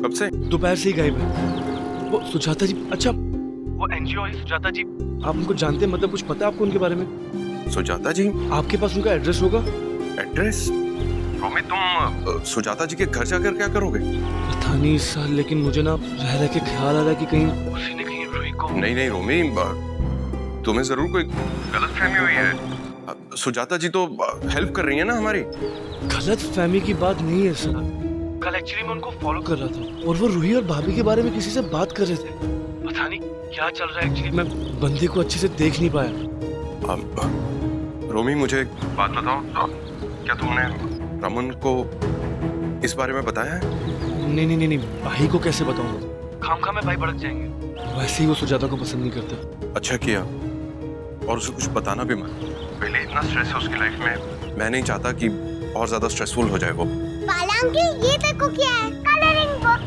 कब से? दोपहर से ही गायब है। वो सुजाता जी, अच्छा वो एनजीओ है सुजाता जी, आप उनको जानते हैं? मतलब कुछ पता है आपको उनके बारे में? सुजाता जी? आपके पास उनका एड्रेस होगा? एड्रेस? रोमी, तुम सुजाता जी के घर जाकर क्या करोगे? पता नहीं सर, लेकिन मुझे ना रह रह के ख्याल आ रहा है कि कहीं उसी ने कहीं रूही को। नहीं रोमी, तुम्हें जरूर कोई गलतफहमी हुई है। सुजाता जी तो हेल्प कर रही है ना हमारी। गलतफहमी की बात नहीं है सर। कल एक्चुअली मैं उनको फॉलो कर रहा था और वो रूही और भाभी के बारे में किसी से बात कर रहे थे। पता नहीं क्या चल रहा है एक्चुअली, मैं बंदे को अच्छे से देख नहीं पाया। रोमी, मुझे एक बात बताओ, क्या तुमने रमन को इस बारे में बताया है? नहीं, भाई को कैसे बताऊंगा? खामखा में भाई भड़क जाएंगे। वैसे ही वो सुजाता को पसंद नहीं करता। अच्छा किया, और उसे कुछ बताना भी मत। पहले इतना स्ट्रेस है उसकी लाइफ में, मैं नहीं चाहता कि और ज्यादा स्ट्रेसफुल हो जाए वो। बालांगी, ये देखो क्या है, कलरिंग बुक।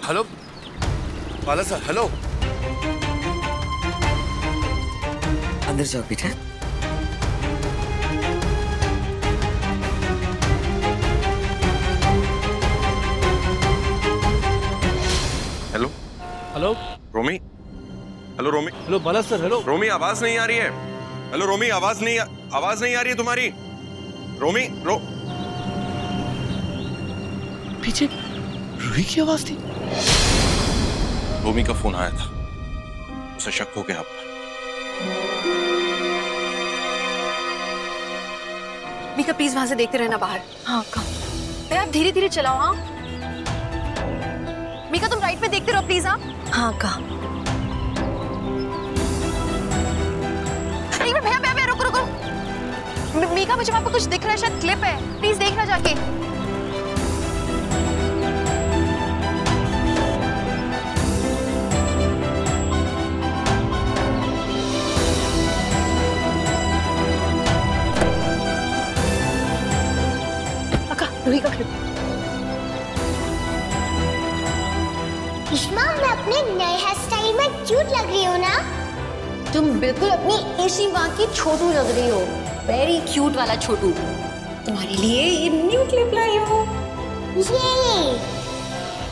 हेलो बाला सर, हेलो। अंदर जाओ बेटा। हेलो हेलो रोमी। हेलो रोमी। हेलो बाला सर, हेलो। रोमी, आवाज नहीं आ रही है। हेलो रोमी, आवाज नहीं आ रही है तुम्हारी। रोमी, पीछे रूही की आवाज थी। रोमी का फोन आया था, उसे शक हो गया आप पर। मीका प्लीज वहां से देखते रहना बाहर। हाँ कहाँ? आप धीरे धीरे चलाओ। हाँ मीका, तुम राइट पे देखते रहो प्लीज। हाँ कहाँ? भैया रुको। मीका, मुझे वहां पर कुछ दिख रहा है, शायद क्लिप है, प्लीज देखना जाके। रूही का क्लिप। इश्मा, मैं अपने नए हेयर स्टाइल में क्यूट लग रही हूँ ना? तुम बिल्कुल अपनी इसी माँ की छोटू लग रही हो, वेरी क्यूट वाला छोटू। तुम्हारे लिए ये न्यू क्लिप लाई हो। ये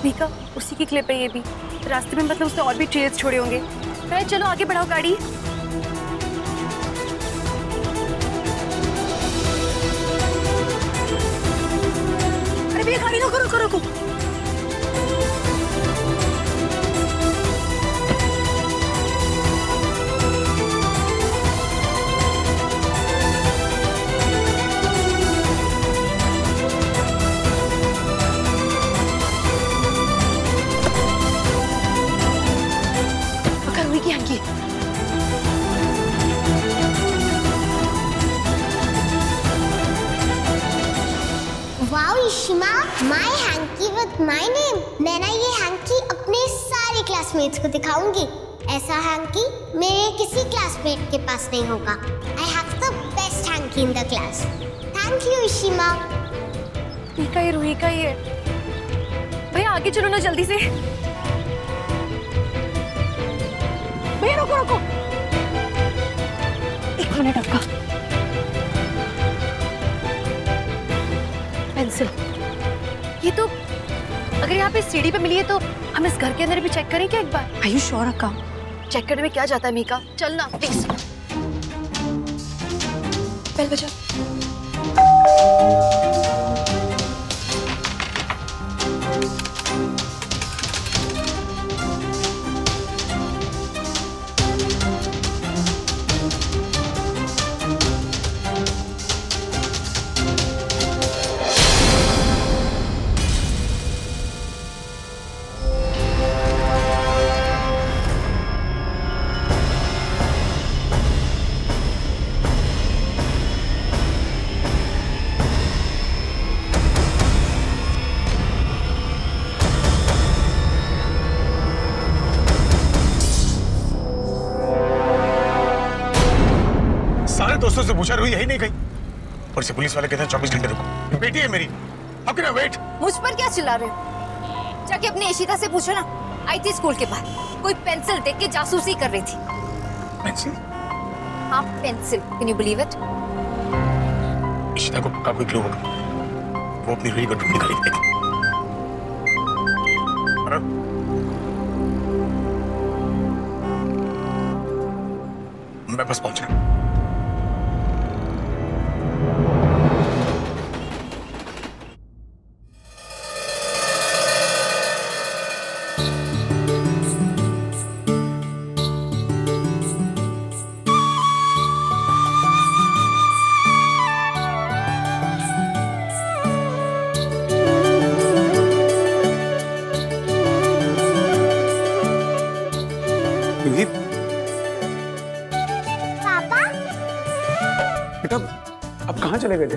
मीका, उसी की क्लिप है ये भी। रास्ते में मतलब उसने और भी ट्रेल्स छोड़े होंगे। चलो आगे बढ़ाओ गाड़ी। ये गाड़ी रोको रोको रोको। पकड़ हुई की hanky. Wow Ishima, my hanky with my name. मैं ना ये हैंकी अपने सारे क्लासमेट्स को दिखाऊंगी। ऐसा हैंकी मेरे किसी क्लासमेट के पास नहीं होगा। I have the best hanky in the class. Thank you Ishima. Mika ये रूही का ही है। भैया आगे चलो ना जल्दी से। भैया रुको रुको, एक मिनट आपका। पेंसिल, ये तो अगर यहाँ पे सीढ़ी पे मिली है तो हम इस घर के अंदर भी चेक करें क्या एक बार? Are you sure अक्का? चेक करने में क्या जाता है मीका, चल ना प्लीज। बेल बजा। दोस्तों से पूछा, रूही यही नहीं गई। और से पुलिस वाले कहते हैं 24 घंटे रुको। बेटी है मेरी, हाउ कैन आई वेट? मुझ पर क्या चिल्ला रहे हो? जाके अपनी इशिता से पूछो ना। आई थी स्कूल के बाहर, कोई पेंसिल देख के जासूसी कर रही थी। पेंसिल? हाँ pencil, can you believe it? Ishita को पक्का कोई क्लू होगा। वो अपनी रूही को ढूंढ निकाली थी। मैं बस पहुंच रहा हूं। अब कहाँ चले गए थे?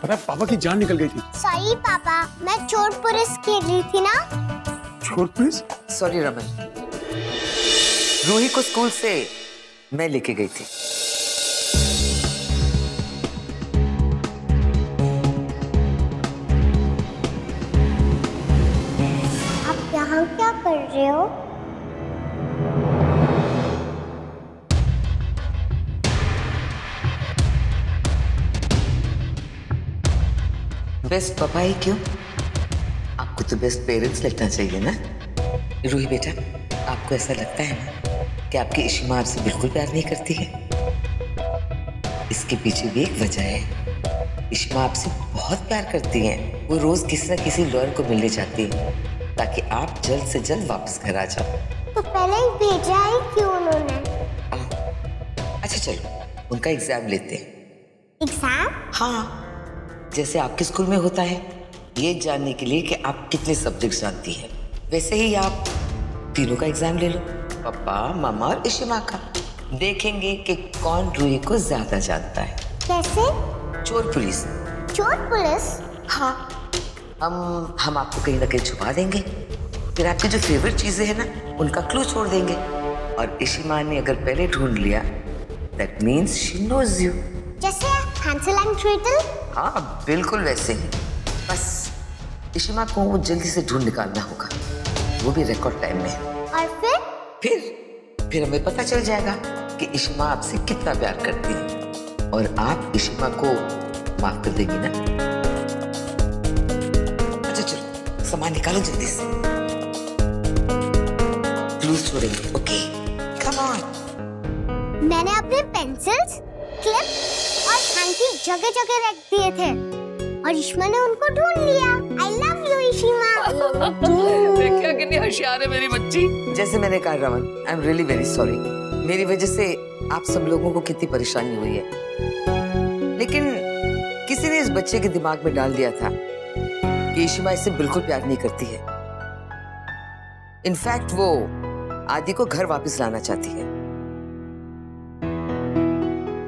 पता है पापा की जान निकल गई थी। सॉरी पापा, मैं चोर पुलिस खेल रही थी ना। चोर पुलिस? सॉरी रमन, रूही को स्कूल से मैं लेके गई थी। आप यहाँ क्या कर रहे हो? बेस्ट पापा ही क्यों? आपको तो बेस्ट पेरेंट्स लगना चाहिए ना। रूही बेटा, आपको ऐसा लगता है ना कि आपकी इशिमा आपसे बिल्कुल प्यार नहीं करती है? इसके पीछे भी एक वजह है। इशिमा आपसे बहुत प्यार करती है। वो रोज किसी न किसी लॉयर को मिलने जाती है ताकि आप जल्द से जल्द वापस घर आ जाओ। तो पहले ही भेजा ही क्यों उन्होंने? अच्छा चलो, उनका एग्जाम लेते हैं। एग्जाम? हाँ, जैसे आपके स्कूल में होता है, ये जानने के लिए कि आप कितने सब्जेक्ट्स जानती हैं। वैसे ही आप तीनों का एग्जाम ले लो, पापा, मामा और इशिमा का। देखेंगे कि कौन रूही को ज्यादा जानता है। कैसे? चोर पुलिस। चोर पुलिस? हाँ, हम आपको कहीं ना कहीं छुपा देंगे, फिर आपकी जो फेवरेट चीजें हैं ना उनका क्लू छोड़ देंगे। और इशिमा ने अगर पहले ढूंढ लिया, that means she knows you. जैसे हैंसल एंड ग्रेटल? हाँ बिल्कुल वैसे ही। बस इशिमा को वो जल्दी से ढूंढ निकालना होगा, वो भी रिकॉर्ड टाइम में। और फिर हमें पता चल जाएगा कि इशिमा आपसे कितना प्यार करती है और आप इशिमा को माफ कर देंगी ना। अच्छा चलो, सामान निकालो जल्दी से। क्लूज छोड़ेंगे, ओके? Come on. मैंने अपने पेंसिल्स, क्लिप और हैंकी जगह जगह रख दिए थे और इशिमा ने उनको ढूंढ लिया। आई लव देखिए कितनी होशियार है मेरी बच्ची। जैसे मैंने कहा Raman, I am really very sorry. मेरी वजह से आप सब लोगों को कितनी परेशानी हुई है, लेकिन किसी ने इस बच्चे के दिमाग में डाल दिया था कि ईशिमा इससे बिल्कुल प्यार नहीं करती है। इनफैक्ट वो आदि को घर वापस लाना चाहती है।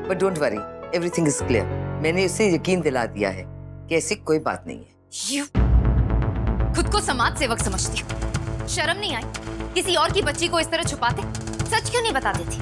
But don't worry, everything is clear. मैंने उसे यकीन दिला दिया है कि ऐसी कोई बात नहीं है। खुद को समाज सेवक समझती हो, शर्म नहीं आई? किसी और की बच्ची को इस तरह छुपाते? सच क्यों नहीं बता देती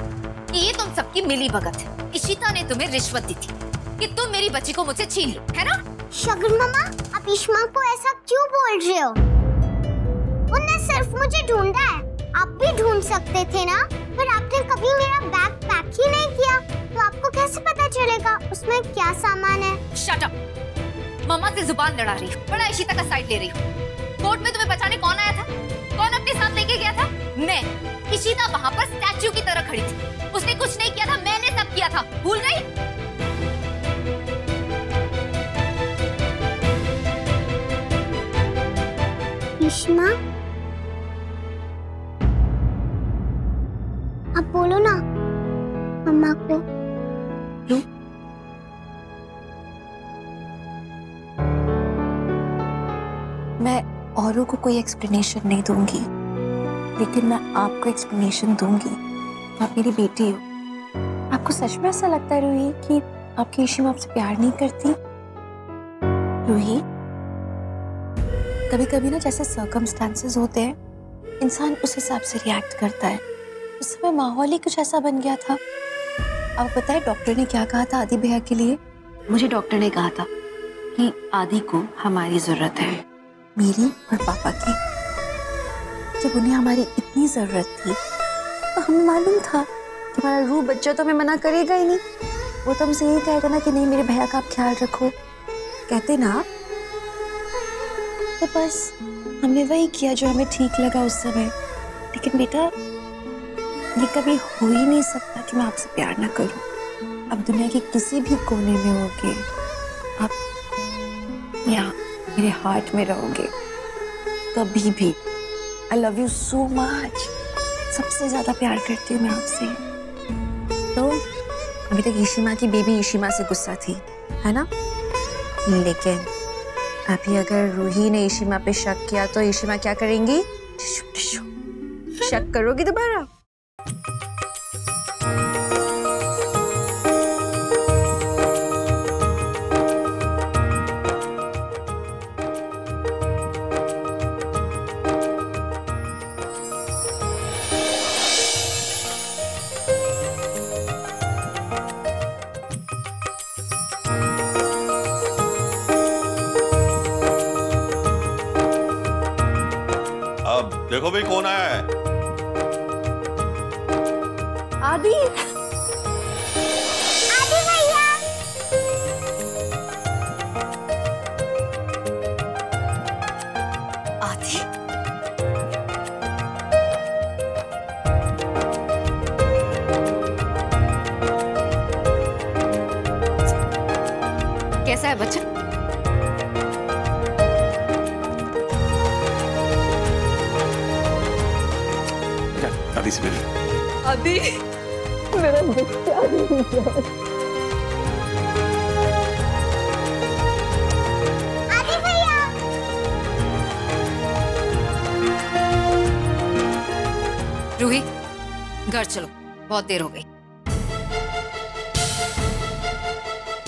कि ये तुम सबकी मिली भगत है? इशिता ने तुम्हें रिश्वत दी थी कि तुम मेरी बच्ची को मुझसे छीन लो, है ना? शगुन मामा, आप ईशिमा को ऐसा क्यों बोल रहे हो? उन्होंने सिर्फ मुझे ढूंढा है, आप भी ढूंढ सकते थे ना। पर आपने कभी मेरा बैग पैक ही नहीं किया, तो आपको कैसे पता चलेगा उसमें क्या सामान है? Shut up! मम्मा से जुबान लड़ा रही हो, बड़ा इशिता का साइड ले रही हो। कोर्ट में तुम्हें बचाने कौन आया था? कौन अपने साथ लेके गया था? मैं। इशिता वहाँ पर स्टैच्यू की तरह खड़ी थी। उसने कुछ नहीं किया था, मैंने सब किया था। भूल गई? ईशिमा, आप बोलो ना मम्मा को। मैं औरों को कोई एक्सप्लेनेशन नहीं दूंगी, लेकिन मैं आपको एक्सप्लेनेशन दूंगी। आप मेरी बेटी हो। आपको सच में ऐसा लगता है रूही कि आपकी ईशिमा आपसे प्यार नहीं करती? रूही, कभी कभी ना जैसे सर्कमस्टांसेस होते हैं, इंसान उस हिसाब से रिएक्ट करता है। उस समय माहौल ही कुछ ऐसा बन गया था। अब पता है डॉक्टर ने क्या कहा था आदि भैया के लिए? मुझे डॉक्टर ने कहा था कि आदि को हमारी जरूरत है, मेरी और पापा की। जब उन्हें हमारी इतनी जरूरत थी तो हमें मालूम था कि हमारा रूह बच्चा तो हमें मना करेगा ही नहीं। वो तो हमसे यही कहेगा ना कि नहीं मेरे भैया का आप ख्याल रखो, कहते ना आप। तो बस हमने वही किया जो हमें ठीक लगा उस समय। लेकिन बेटा, ये कभी हो ही नहीं सकता कि मैं आपसे प्यार ना करूं। अब दुनिया के किसी भी कोने में होगे, आप यहाँ मेरे हार्ट में रहोगे कभी भी। आई लव यू सो मच। सबसे ज्यादा प्यार करती हूँ मैं आपसे। तो अभी तक ईशिमा की बेबी ईशिमा से गुस्सा थी, है ना? लेकिन अभी अगर रूही ने ईशिमा पे शक किया तो ईशिमा क्या करेंगी? शक करोगी दोबारा? देखो भाई कौन आया है? आदि। आदि भैया। आदि? कैसा है बच्चा? दादी से मिल। आदि, मेरा बच्चा। आदि भैया। रूही, घर चलो, बहुत देर हो गई।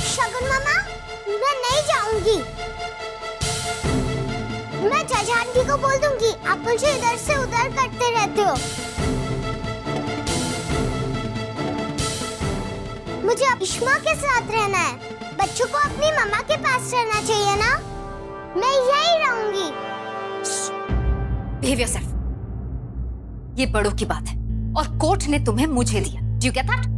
शगुन मामा, मैं नहीं जाऊंगी। मैं जज आंटी को बोल दूंगी आप मुझे इधर से उधर करते रहते हो। मुझे अब ईशिमा के साथ रहना है। बच्चों को अपनी मम्मा के पास रहना चाहिए ना। मैं यही रहूंगी। Behave yourself। ये बड़ों की बात है और कोर्ट ने तुम्हें मुझे दिया। Do you get that?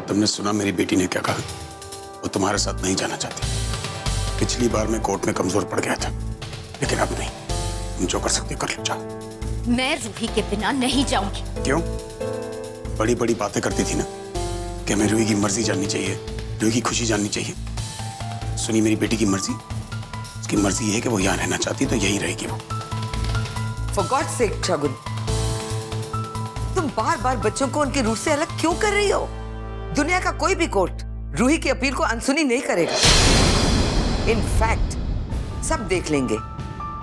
तुमने सुना मेरी बेटी ने क्या कहा? वो तुम्हारे साथ नहीं जाना चाहती। पिछली बार मैं कोर्ट में कमजोर पड़ गया था, लेकिन अब नहीं। तुम जो कर सकते हो कर लो, जाओ। मैं रूही के बिना नहीं जाऊंगी। क्यों? बड़ी बड़ी बातें करती थी ना कि हमें रूही की मर्जी जाननी चाहिए, रूही की खुशी जाननी चाहिए। सुनी मेरी बेटी की मर्जी? उसकी मर्जी है कि वो यहाँ रहना चाहती तो यही रहेगी वो। For God's sake, शगुन, तुम बार बार बच्चों को उनके रूट से अलग क्यों कर रही हो? दुनिया का कोई भी कोर्ट रूही की अपील को अनसुनी नहीं करेगा। इनफैक्ट सब देख लेंगे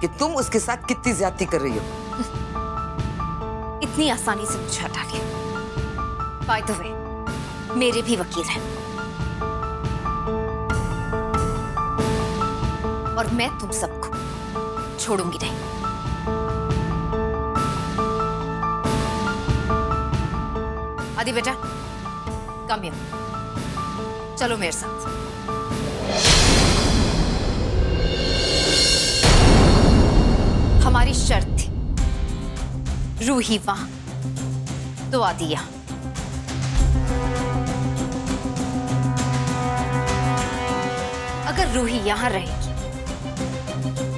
कि तुम उसके साथ कितनी ज्यादती कर रही हो। इतनी आसानी से मुझे हटा लिया। बाय द वे, मेरे भी वकील हैं और मैं तुम सबको छोड़ूंगी नहीं। आदि बेटा, कम हियर, चलो मेरे साथ। हमारी शर्त थी, रूही वहां तो आदि यहां। अगर रूही यहां रहेगी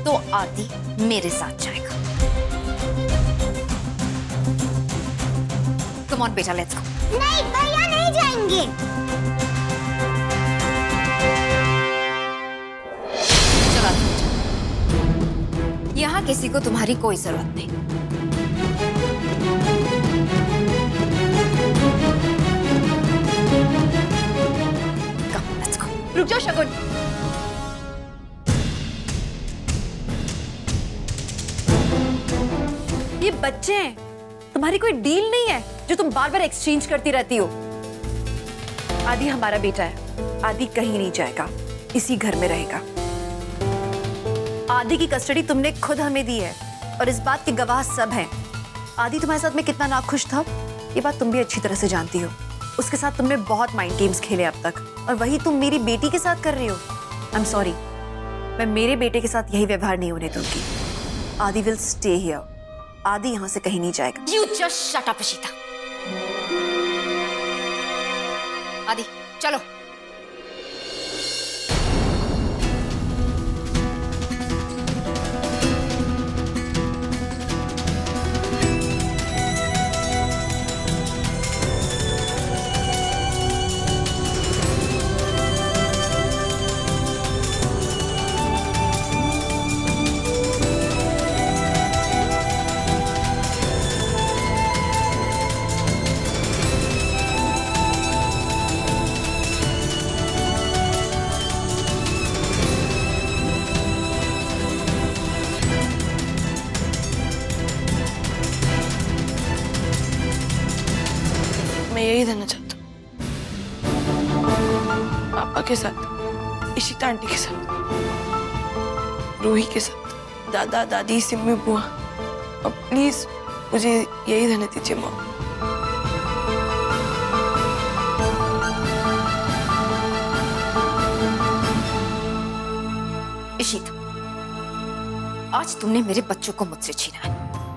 तो आदि मेरे साथ जाएगा। कम ऑन बेटा, लेट्स गो। नहीं भैया, नहीं जाएंगे। चला यहां किसी को तुम्हारी कोई जरूरत नहीं। कम, लेट्स गो। रुक जाओ शगुन। ये बच्चे हैं, तुम्हारी कोई डील नहीं है जो तुम बार बार एक्सचेंज करती रहती हो। आदि हमारा बेटा है, आदि कहीं नहीं जाएगा, इसी घर में रहेगा। आदि की कस्टडी तुमने खुद हमें दी है और इस बात के गवाह सब हैं। आदि तुम्हारे साथ में कितना नाखुश था, ये बात तुम भी अच्छी तरह से जानती हो। उसके साथ तुमने बहुत माइंड गेम्स खेले अब तक, और वही तुम मेरी बेटी के साथ कर रही हो। आई एम सॉरी, मैं मेरे बेटे के साथ यही व्यवहार नहीं होने दूंगी। आदि विल स्टे हियर। आदि यहां से कहीं नहीं जाएगा। You just shut up, Ishita. आदि चलो। मैं यही रहना चाहता हूँ, पापा के साथ, इशिता आंटी के साथ, रूही के साथ, दादा दादी, सिम्मी बुआ। अब प्लीज मुझे यही रहने दीजिए माँ। इशिता, आज तुमने मेरे बच्चों को मुझसे छीना है,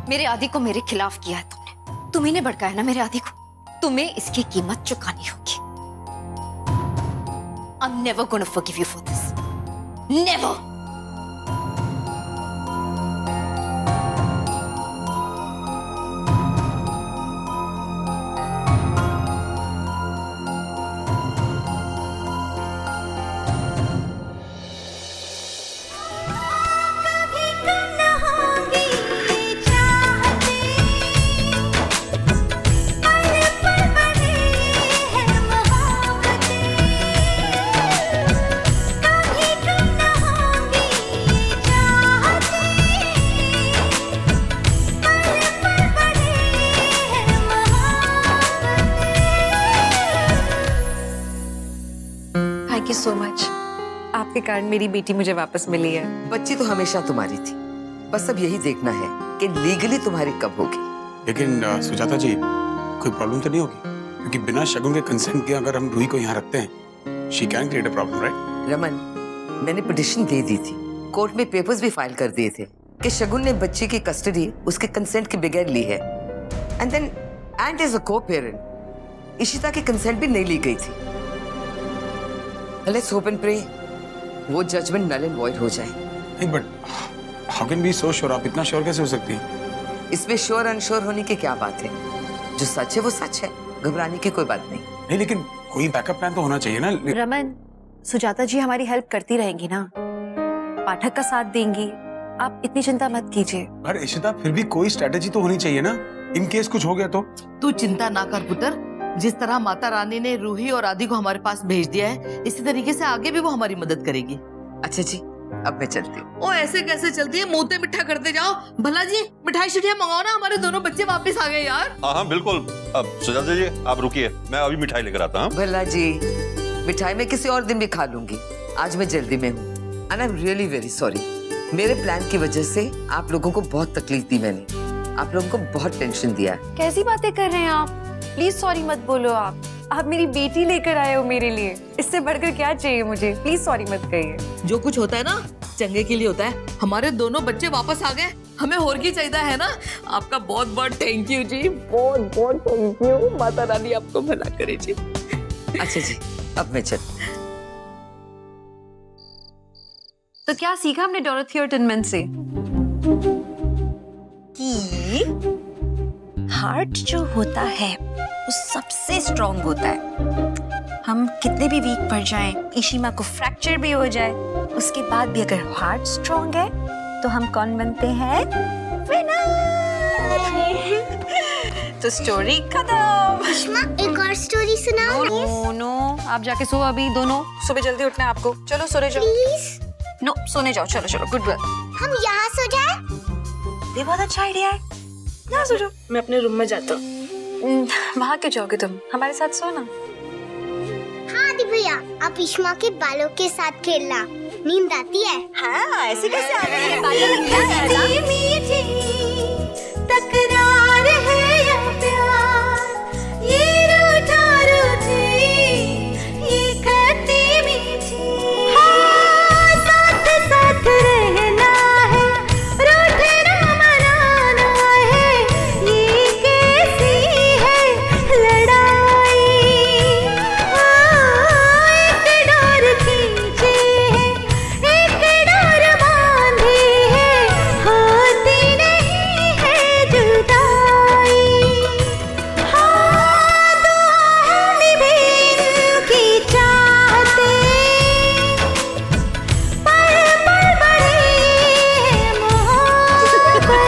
मेरे आदि को मेरे खिलाफ किया है तुमने। तुम्ही ने भड़काया ना मेरे आदि को, तुम्हें इसकी कीमत चुकानी होगी। I'm never gonna forgive you for this. Never. Thank you so much. आपके कारण मेरी बेटी मुझे वापस मिली है। बच्ची तो हमेशा तुम्हारी थी, बस अब यही देखना है कि लीगली तुम्हारी कब होगी। लेकिन सुजाता जी, कोई प्रॉब्लम तो नहीं होगी? क्योंकि बिना शगुन के कंसेंट के अगर हम रूही को यहाँ रखते हैं, she can create a problem, right? Raman, मैंने पिटीशन दे दी थी, कोर्ट में पेपर्स भी फाइल कर दिए थे कि शगुन ने बच्ची की कस्टडी उसके कंसेंट के बगैर ली है। And then and as a co parent Ishita की कंसेंट भी नहीं ली गई थी। लेट्स होप एंड प्रे वो जजमेंट नल एंड वॉइड हो जाए। नहीं but how can be so sure? आप इतना श्योर कैसे हो सकती हैं? इसमें श्योर अनश्योर होने की क्या बात है? जो सच है वो सच है, घबराने की कोई बात नहीं। नहीं लेकिन कोई बैकअप प्लान तो होना चाहिए ना। रमन, सुजाता जी हमारी हेल्प करती रहेंगी ना, पाठक का साथ देंगी, आप इतनी चिंता मत कीजिए। पर इशिता फिर भी कोई स्ट्रेटेजी तो होनी चाहिए ना, इन केस कुछ हो गया तो। तू चिंता ना कर पुत्र, जिस तरह माता रानी ने रूही और आदि को हमारे पास भेज दिया है, इसी तरीके से आगे भी वो हमारी मदद करेगी। अच्छा जी, अब मैं चलती हूँ। ओ ऐसे कैसे चलती है? मुंह पे मिठा करते जाओ। भला जी मिठाई शिठाई मंगाओ ना, हमारे दोनों बच्चे वापस आ गए यार। हाँ बिल्कुल। अब सुजाता जी आप रुकिए, मैं अभी मिठाई लेकर आता हूँ। भला जी, मिठाई मैं किसी और दिन भी खा लूंगी, आज मैं जल्दी में हूँ। And I am really very sorry, मेरे प्लान की वजह से आप लोगों को बहुत तकलीफ दी मैंने, आप लोगों को बहुत टेंशन दिया है। कैसी बातें कर रहे हैं आप? प्लीज सॉरी मत बोलो। आप मेरी बेटी लेकर आए हो मेरे लिए, इससे बढ़कर क्या चाहिए मुझे? प्लीज सॉरी मत कहिए। जो कुछ होता है ना चंगे के लिए होता है। हमारे दोनों बच्चे वापस आ गए, हमें और की चाहिए है ना। आपका बहुत बहुत थैंक यू जी, बहुत बहुत थैंक यू। माता रानी आपको भला करे जी। अच्छा जी, अब मैं चल। तो क्या सीखा हमने डोरोथी और टिनमैन से? कि हार्ट जो होता है वो सबसे स्ट्रॉन्ग होता है। हम कितने भी वीक पड़ जाएं, इशिमा को फ्रैक्चर भी हो जाए, उसके बाद भी अगर हार्ट स्ट्रॉन्ग है तो हम कौन बनते हैं? विनर। तो स्टोरी खत्म। इशिमा, एक और स्टोरी सुनाओ। नो, आप जाके सो अभी दोनों, सुबह जल्दी उठना है आपको। चलो सोने जाओ। प्लीज। नो, सोने जाओ। चलो गुड गर्ल। हम यहाँ सो जाए? ये बहुत अच्छा आइडिया है। यहाँ सो जाओ। मैं अपने रूम में जाता हूँ। वहाँ क्यों जाओगे तुम? हमारे साथ सो ना। हाँ दी भैया, आप इशिमा के बालों के साथ खेलना, नींद आती है। हाँ, ऐसे कैसे आ रही है? मीठी तकरार है या प्यार, ये रूठा रूठी, ये खट्टी मीठी। हाँ, साथ साथ रहना है, रूठना मनाना है, ये कैसी है लड़ाई। एक डोर खींचे है, एक डोर बांधी है, होती नहीं है जुदाई। हाँ, दुआ निभी इनकी चाहते, पल पल बढ़े मोहब्बतें।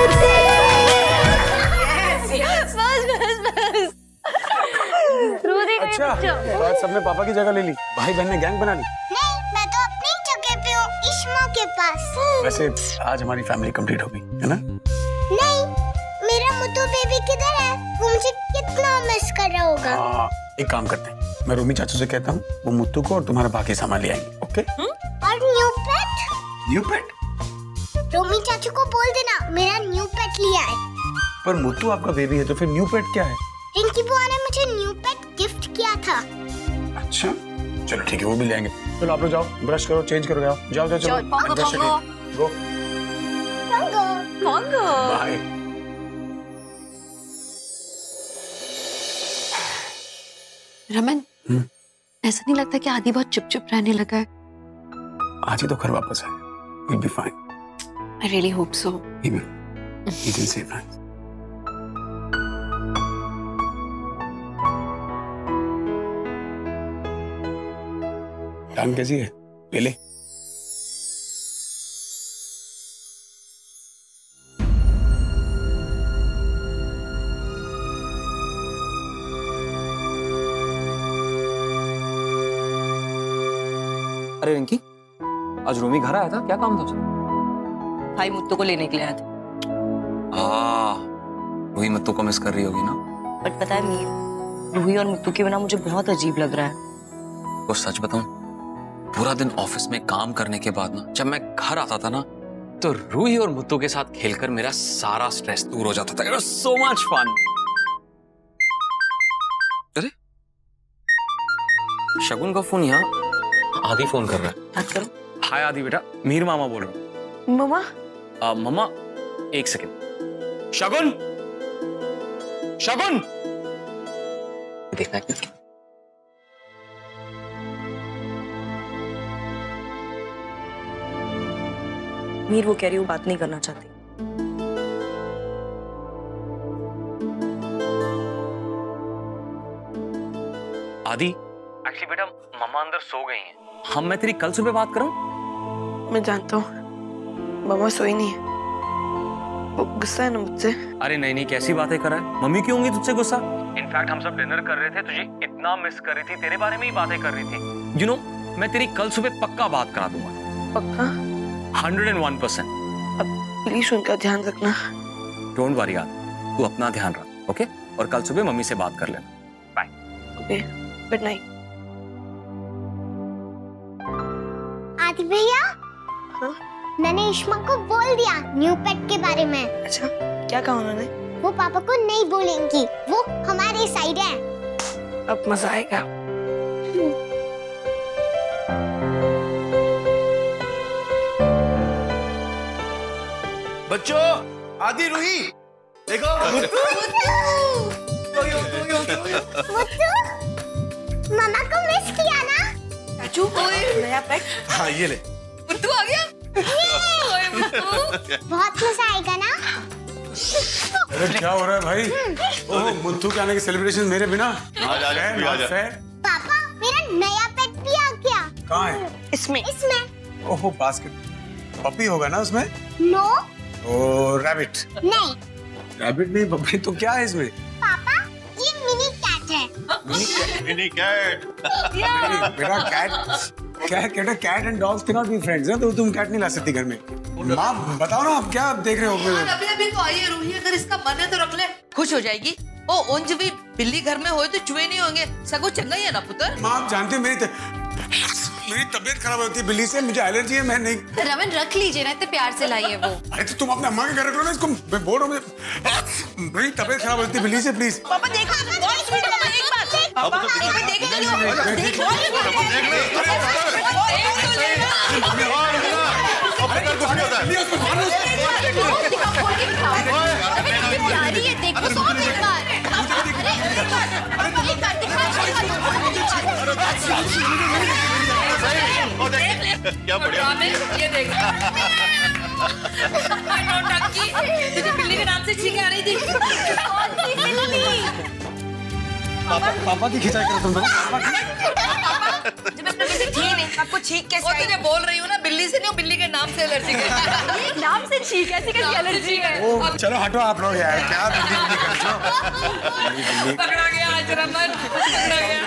अच्छा, तो आज सबने पापा की जगह ले ली, भाई बहन ने गैंग बना ली। नहीं, मैं तो अपनी जगह पे हूँ, इशिमा के पास। वैसे आज हमारी फैमिली कंप्लीट होगी, है ना? नहीं, मेरा मुत्तू बेबी किधर है? वो मुझे कितना मिस कर रहा होगा। एक काम करते हैं, मैं रोमी चाचू से कहता हूँ, वो मुत्तू को और तुम्हारा बाकी सामान ले आएंगे। ओके? और न्यू पेट? न्यू पेट? रोमी चाचू को बोल देना मेरा न्यू पेट लिया है। पर मुत्तू आपका बेबी है तो फिर न्यू पेट क्या है? रिंकी बुआ ने मुझे न्यू पेट गिफ्ट किया था। अच्छा, चलो ठीक है, वो भी ले आएंगे। चलो आप लोग जाओ, ब्रश करो, चेंज करो, जाओ जाओ चलो। ब्रश करो। गो। बाय। रमन, ऐसा नहीं लगता कि आदि बहुत चुप चुप रहने लगा है? आज ही तो घर वापस आए, we'll be fine. I really hope so. He will. He will save us. टांग कैसी है? ले ले। अरे रिंकी, आज रोमी घर आया था, क्या काम था उसका? भाई मुत्तू को लेने के लिए आया था। रूही मुत्तू को मिस कर रही होगी ना? बट पता है मीर, रूही और मुत्तू के बिना मुझे बहुत अजीब लग रहा है। और सच बताऊं, पूरा दिन ऑफिस में काम करने के बाद ना, जब मैं घर आता था ना, तो रूही और मुत्तू के साथ खेलकर मेरा सारा स्ट्रेस दूर हो जाता था। It was so much fun. अरे शगुन का फोन यहाँ, आदि फोन कर रहा है। बात करो। हाय आदि बेटा, मीर मामा बोल रहा हूँ। मामा? मामा एक सेकंड। शगुन, शगुन, देखना क्या? मीर वो कह रही हूँ बात नहीं करना चाहती। आदि, एक्चुअली बेटा मम्मा अंदर सो गई हैं। मैं तेरी कल सुबह बात करूं? मैं जानता हूँ मम्मा सोई नहीं है, वो गुस्सा है ना मुझसे। अरे नहीं नहीं, कैसी बातें कर रहा है? मम्मी क्यों होंगी तुझसे गुस्सा? इनफैक्ट हम सब डिनर कर रहे थे, तुझे इतना मिस कर रही थी, तेरे बारे में ही बातें कर रही थी। यू नो, मैं तेरी कल सुबह पक्का बात करा दूंगा। पक्का? 101%। अब प्लीज उनका ध्यान रखना। डोंट वरी यार, तू अपना ध्यान रख, ओके? और कल सुबह मम्मी से बात कर लेना। बाय। Okay, good night. आदि भैया, मैंने इश्मा को बोल दिया न्यू पेट के बारे में। अच्छा, क्या कहा उन्होंने? वो पापा को नहीं बोलेंगी, वो हमारे साइड है। अब मजा आएगा। बच्चों, आदि रूही देखो। मामा को मिस किया ना? नया पेट। हाँ ये ले। मुत्तू आ गया। बहुत मजा आएगा ना? अरे क्या हो रहा है भाई? ओह, मुत्तू के आने की सेलिब्रेशन मेरे बिना? आजा। पापा, मेरा नया पेट भी आ गया। कहाँ है? इसमें। ओहो, बास्केट पपी होगा ना उसमें? नो। Oh, rabbit. नहीं। रैबिट नहीं, पपी तो क्या है इसमें? पापा, ये मिनी कैट है। Mini cat. बेटा cat and dogs can not be friends, हैं? तो तुम कैट नहीं ला सकती घर में। माँ बताओ ना, आप क्या देख रहे हो? अभी तो आई है रूही, अगर इसका मन है तो रख ले, खुश हो जाएगी। ओ उंज भी बिल्ली घर में हो तो चूहे नहीं होंगे, सगो चंगा ही है ना पुत्र। माँ आप जानते हो मेरी तबीयत खराब होती है बिल्ली से, मुझे एलर्जी है, मैं नहीं। रमन रख लीजिए ना, इतने प्यार से लाई है वो। अरे तो तुम अपने अम्मा के घर रख लो ना इसको, मैं बोल रहा हूँ मेरी तबीयत खराब होती है बिल्ली से, प्लीज। पापा देखो, बहुत स्वीट है पापा, एक बात पापा एक बार देख क्या बढ़िया ये देख। नौटंकी, तुझे बिल्ली के नाम से छींक आ रही थी। पापा की खिंचाई करो तुम। जब इसमें किसी थी नहीं, आपको छींक कैसे आई? तुझे बोल रही हूँ ना, बिल्ली से नहीं, बिल्ली के नाम से एलर्जी है। नाम से छींक ऐसी कैसी एलर्जी है? चलो हटो आप लोग यार, क्या बिल्ली करते हो? पकड़ा गया आज रमन, पकड़ा गया।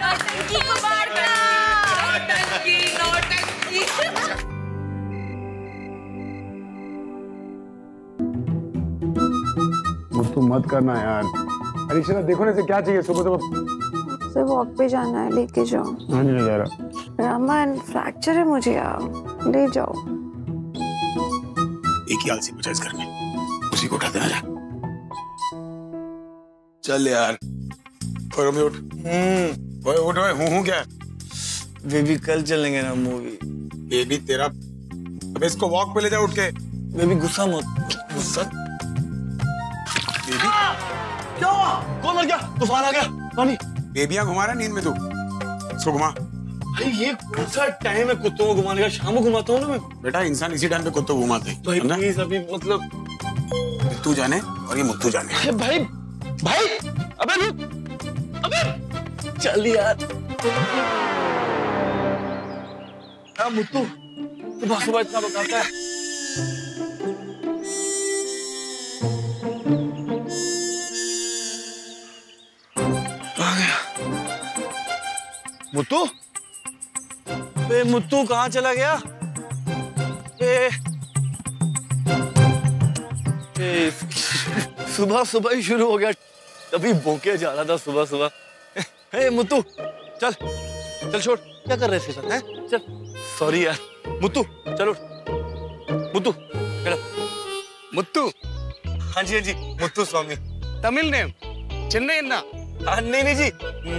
नौटंकी को मारना, नौटंकी। मुझको मत करना यार। अरीशा देखो ना, इसे क्या चाहिए? सुबह से वॉक पे जाना है, लेके जाओ। हाँ नहीं जा रहा। रमन फ्रैक्चर है मुझे यार, ले जाओ। एक ही आलसी बचा इस घर में, उसी को उठा देना जा। चल यार, उठ। उठ हूँ क्या? बेबी कल चलेंगे ना मूवी। बेबी तेरा, अब इसको वॉक पे ले जा उठ के। बेबी गुस्सा मत। गुस्सा बेबी कौन मर गया? तूफान आ गया। पानी। बेबियां घुमा रहा है नींद में तू, इसको घुमा। अरे ये कौन सा टाइम है कुत्तों को घुमाने का? शाम को घुमाता हूँ ना मैं। बेटा इंसान इसी टाइम पे कुत्तों को घुमाते हैं। भाई प्लीज अभी मतलब तू जाने और ये मुत्तू जाने। अरे भाई अबे रुक, अबे चल यार। हाँ मुत्तू, सुबह सुबह इतना बताता है। आ गया मुत्तू। बे मुत्तू कहाँ चला गया? सुबह सुबह ही शुरू हो गया, तभी भौंके जा रहा था सुबह सुबह। हे मुत्तू चल चल, छोड़, क्या कर रहे थे सर? हैं चल। सॉरी यार मुत्तू, चलो मुत्तू मुत्तू। हाँ जी मुत्तू स्वामी। तमिल नेम, चेन्नई ना? नहीं जी,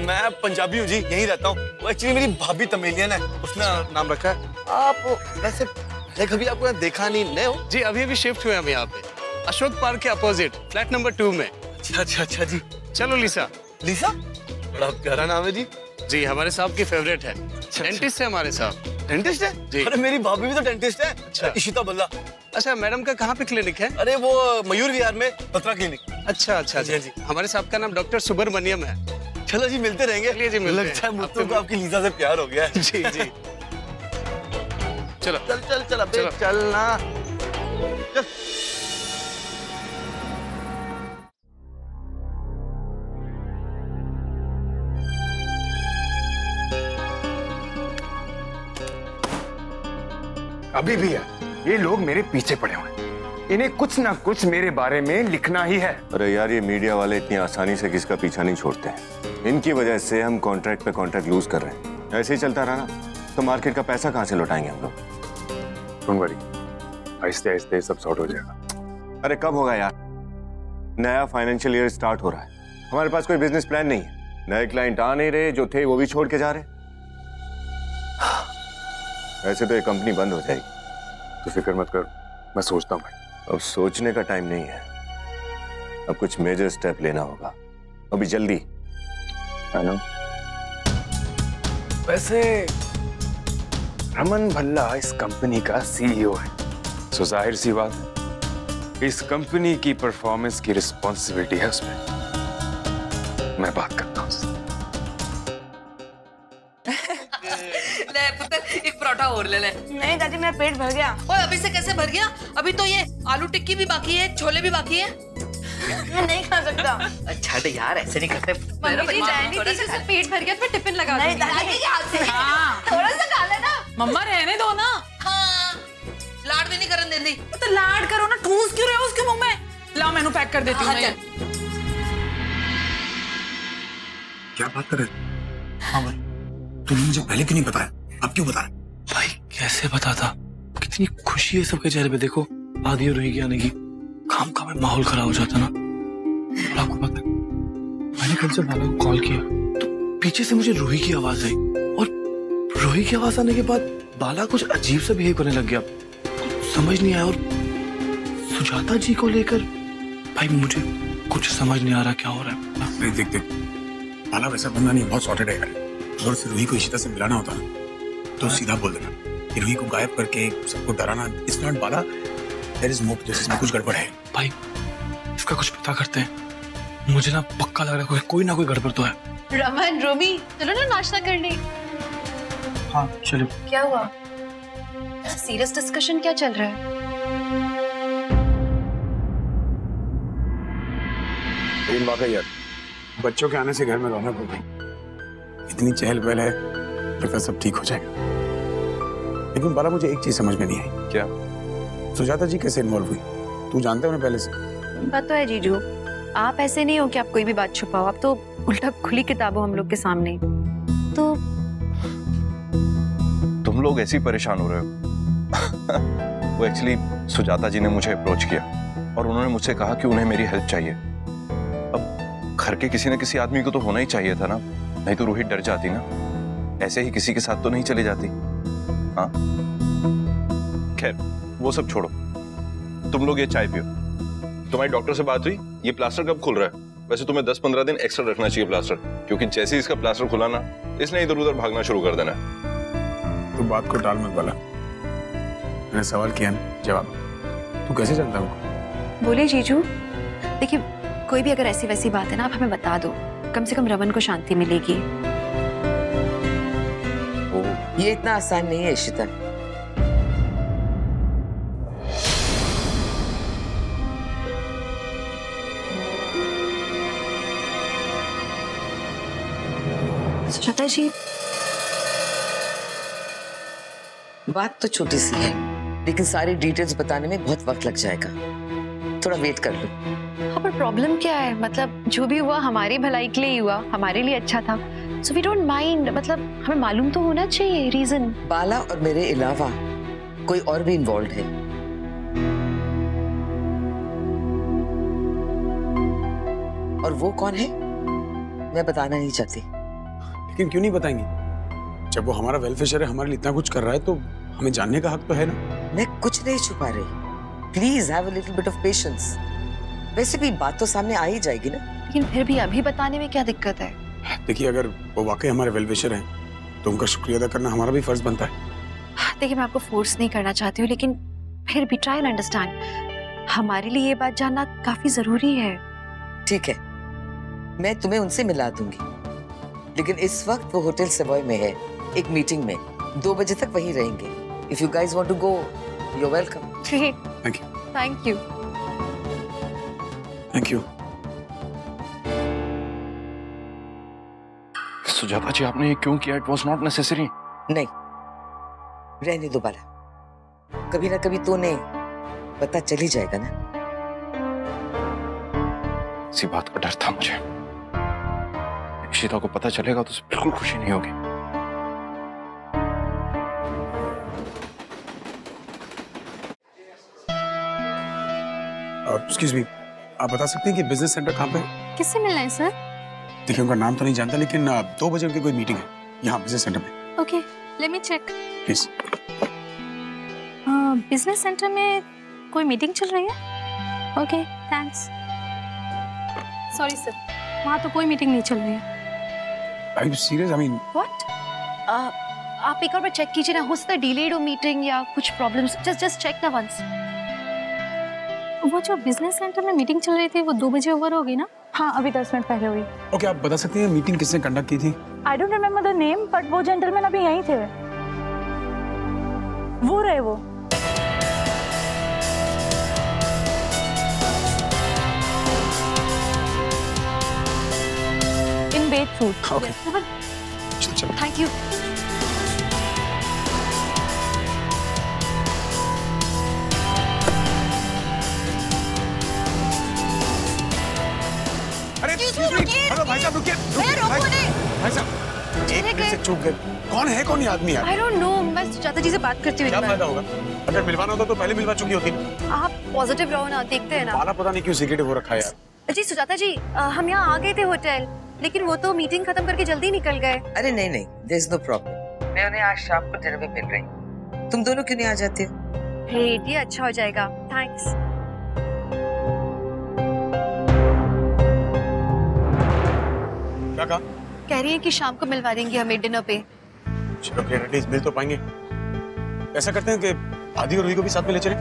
मैं पंजाबी हूँ जी, यहीं रहता हूँ। वो एक्चुअली मेरी भाभी तमिलियन है, उसने नाम रखा है। आप वैसे पहले कभी आपको देखा नहीं, नए हो? जी अभी शिफ्ट हुए हम यहाँ पे, अशोक पार्क के अपोजिट फ्लैट नंबर 2 में। अच्छा जी। चलो लिसा। लिसा बड़ा प्यारा नाम है जी। जी हमारे साहब की फेवरेट है, डेंटिस्ट है हमारे साहब। डेंटिस्ट है? अरे मेरी भाभी भी तो डेंटिस्ट है। अच्छा। इशिता बल्ला। अच्छा, मैडम का कहाँ पे क्लिनिक है? अरे वो मयूर विहार में बत्रा क्लिनिक। अच्छा अच्छा जी जी। हमारे साहब का नाम डॉक्टर सुब्रमण्यम है। चलो जी मिलते रहेंगे। चलिए जी मिलते हैं। लगता है मुझको को आपकी लीजा से प्यार हो गया है। जी जी। चलो चल चल चल अबे चल ना। चल। अभी भी है, ये लोग मेरे पीछे पड़े हुए हैं। इन्हें कुछ ना कुछ मेरे बारे में लिखना ही है। अरे यार, ये मीडिया वाले इतनी आसानी से किसका पीछा नहीं छोड़ते हैं। इनकी वजह से हम कॉन्ट्रैक्ट पे कॉन्ट्रैक्ट लूज कर रहे हैं। ऐसे ही चलता रहा ना तो मार्केट का पैसा कहाँ से लौटाएंगे हम लोग। डोंट वरी, आहिस्ते आहिस्ते सब सॉर्ट हो जाएगा। अरे कब होगा यार? नया फाइनेंशियल ईयर स्टार्ट हो रहा है, हमारे पास कोई बिजनेस प्लान नहीं है। नए क्लाइंट आ नहीं रहे, जो थे वो भी छोड़ के जा रहे। ऐसे तो ये कंपनी बंद हो जाएगी। तो फिक्र मत कर, मैं सोचता हूँ भाई। अब सोचने का टाइम नहीं है, अब कुछ मेजर स्टेप लेना होगा अभी जल्दी। है ना? वैसे रमन भल्ला इस कंपनी का सीईओ है, तो जाहिर सी बात है इस कंपनी की परफॉर्मेंस की रिस्पॉन्सिबिलिटी है उसमें। मैं बात करता हूँ उससे। ले पुत्र, एक परोठा और ले ले। नहीं दादी, मेरा पेट भर गया। ओए, अभी से कैसे भर गया? अभी तो ये आलू टिक्की भी बाकी है, छोले भी बाकी है। मैं नहीं खा सकता। अच्छा यार, ऐसे नहीं करते। मम्मी जी जाए नहीं, से पेट भर गया तो मैं टिफिन लगा दूंगी। दादी के हाथ से। हाँ। थोड़ा सा खा लेना। मम्मा रहने दो ना। हाँ, लाड भी नहीं करन देती। तो लाड करो ना, ठूस क्यों रहे हो उसके मुंह में? लाओ मेनू पैक कर देती हूँ मैं। क्या बात कर रहे? हाँ भाई, तुमने मुझे पहले क्यों नहीं बताया? अब क्यों बता रहे? भाई कैसे बताता? कितनी खुशी है सबके चेहरे पे, देखो आदि और रूही की आने की। काम का में माहौल खराब हो जाता ना। और आपको पता है, मैंने कल से बाला को कॉल किया तो पीछे से मुझे रूही की आवाज आई, और रूही की आवाज आने के बाद बाला कुछ अजीब सा बिहेव करने लग गया। कुछ समझ नहीं आया। और सुजाता जी को लेकर भाई मुझे कुछ समझ नहीं आ रहा क्या हो रहा है। नहीं देख देख, बाला वैसा बंदा नहीं, बहुत सॉर्टेड है। अगर उसे रूही को इशिता से मिलाना होता ना तो सीधा बोल देना कि रूही को गायब करके सबको डराना इज नॉट बाला, there is more to this, इसमें कुछ गड़बड़ है। भाई इसका कुछ पता करते हैं, मुझे ना पक्का लग रहा है कोई ना कोई गड़बड़ तो है। रमन, रोमी, चलो ना नाश्ता करने। हाँ चलो। क्या हुआ? सीरियस डिस्कशन क्या चल रहा है? लेकिन वाकई यार, बच्चों के आने से घर में रौनक हो गई। इतनी चहल पहल है, लगता सब ठीक हो जाएगा। लेकिन बाला, मुझे एक चीज समझ में नहीं आई। क्या? सुजाता जी कैसे इन्वॉल्व हुई? तू जानते हो उन्हें पहले से? बात तो है जीजू, आप ऐसे नहीं हो कि आप कोई भी बात छुपाओ। आप तो उल्टा खुली किताब हो हम लोग के सामने। तो तुम लोग ऐसे ही परेशान हो रहे हो। वो एक्चुअली सुजाता जी ने मुझे अप्रोच किया और उन्होंने मुझसे कहा कि उन्हें मेरी हेल्प चाहिए। अब घर के किसी न किसी आदमी को तो होना ही चाहिए था ना, नहीं तो रूही डर जाती ना। ऐसे ही किसी के साथ तो नहीं चली जाती। हाँ खैर वो सब छोड़ो, तुम लोग ये चाय पियो। तुम्हारी डॉक्टर से बात हुई? ये प्लास्टर कब खुल रहा है? वैसे तुम्हें 10-15 दिन एक्स्ट्रा रखना चाहिए प्लास्टर, क्योंकि जैसे ही इसका प्लास्टर खुला ना, इसने इधर उधर भागना शुरू कर देना। तू बात को टाल मत बाला, मैंने सवाल किया ना, जवाब। तू कैसे जानता हूँ? बोले जीजू, देखिए कोई भी अगर ऐसी वैसी बात है ना, आप हमें बता दो, कम से कम रमन को शांति मिलेगी। ये इतना आसान नहीं है इशिता। सुजाता जी, बात तो छोटी सी है, लेकिन सारी डिटेल्स बताने में बहुत वक्त लग जाएगा। थोड़ा वेट कर लो। हाँ पर प्रॉब्लम क्या है? मतलब जो भी हुआ हमारी भलाई के लिए ही हुआ, हमारे लिए अच्छा था। सो वी डोंट माइंड, मतलब हमें मालूम तो होना चाहिए रीजन। बाला और मेरे अलावा कोई और भी इन्वॉल्व है। और वो कौन है मैं बताना नहीं चाहती। लेकिन क्यों नहीं बताएंगी? जब वो हमारा वेलफेयर है, हमारे लिए इतना कुछ कर रहा है, तो हमें जानने का हक तो है ना। मैं कुछ नहीं छुपा रही, please have a little bit of patience. वैसे भी बात तो सामने आ ही जाएगी ना। लेकिन फिर भी अभी बताने में क्या दिक्कत है? देखिए, अगर वो वाकई हमारे वेलविशर हैं तो उनका शुक्रिया अदा करना हमारा भी फर्ज बनता है। देखिए मैं आपको फोर्स नहीं करना चाहती हूँ, लेकिन फिर भी ट्राई एंड अंडरस्टैंड। हमारे लिए ये बात जानना काफी जरूरी है। ठीक है, मैं तुम्हें उनसे मिला दूंगी, लेकिन इस वक्त वो होटल सवॉय में है एक मीटिंग में। 2 बजे तक वहीं रहेंगे। If you guys want to go, you are welcome. Thank you. Thank you. Thank you. Sujata ji, आपने ये क्यों किया? It was not necessary. नहीं, रहने दो बाला, कभी ना कभी तो ने पता चल ही जाएगा ना। इसी बात का डर था मुझे। इशिता को पता चलेगा तो उसे बिल्कुल खुशी नहीं होगी। एक्सक्यूज मी, आप बता सकते हैं कि बिजनेस सेंटर कहाँ पे है? किससे मिलना है सर? देखिए, उनका नाम तो नहीं जानता, लेकिन 2 बजे उनकी कोई मीटिंग है यहाँ बिजनेस सेंटर में। Okay, let me check. Please. Business centre में कोई मीटिंग चल रही है? Okay, thanks. सॉरी सर, वहाँ तो कोई मीटिंग नहीं चल रही है। Are you serious? I mean, What? आप एक और बार चेक कीजिए ना, हो सकता है डिलेड हो मीटिंग या कुछ प्रॉब्लम्स। जस्ट चेक ना वंस। वो जो बिजनेस सेंटर में मीटिंग चल रही थी वो 2 बजे ओवर हो गई ना? हाँ, अभी 10 मिनट पहले हुई। ओके, आप बता सकते हैं मीटिंग किसने कंडक्ट की थी? I don't remember the name, but वो जेंटलमैन अभी यहीं थे। वो रहे वो। इन बेज सूट। ओके, चलो। Thank you. अरे हेलो भाई साहब, रुकिए। भाई साहब, एक मिनट से चूक गए। कौन है, कौन ये आदमी यार? I don't know, मैं सुजाता जी से बात करती हूँ। क्या फायदा होगा? अगर मिलवाना होता तो पहले मिलवा चुकी होती। आप पॉजिटिव रहो ना, देखते हैं ना। बाला पता नहीं क्यों सिगरेट हो रखा है यार। जी सुजाता जी, हम यहाँ आ गए थे होटल, लेकिन वो तो मीटिंग खत्म करके जल्दी निकल गए। अरे नहीं नहीं, देयर इज नो प्रॉब्लम। मैं उन्हें आज शाम को डिनर में मिल रही हूँ। तुम दोनों क्यों नहीं आ जाते हो? ग्रेट, ये अच्छा हो जाएगा। थैंक्स। क्या कहा? कह रही है कि शाम को मिलवा देंगे हमें डिनर पे। चलो फिर एटलीस्ट मिल तो पाएंगे। ऐसा करते हैं कि आदि और रूही को भी साथ में ले चलें।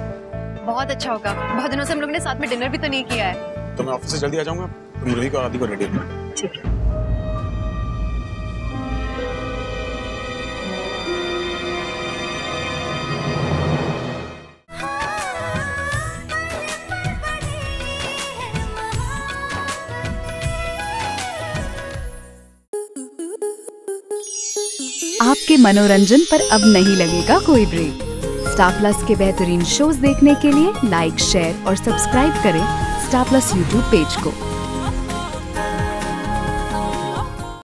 बहुत अच्छा होगा, बहुत दिनों से हम लोग ने साथ में डिनर भी तो नहीं किया है। तो मैं ऑफिस से जल्दी आ जाऊंगा, तुम रूही को और आदि को रेडी रखना। ठीक है। आपके मनोरंजन पर अब नहीं लगेगा कोई ब्रेक। स्टार प्लस के बेहतरीन शोज देखने के लिए लाइक, शेयर और सब्सक्राइब करें स्टार प्लस यूट्यूब पेज को।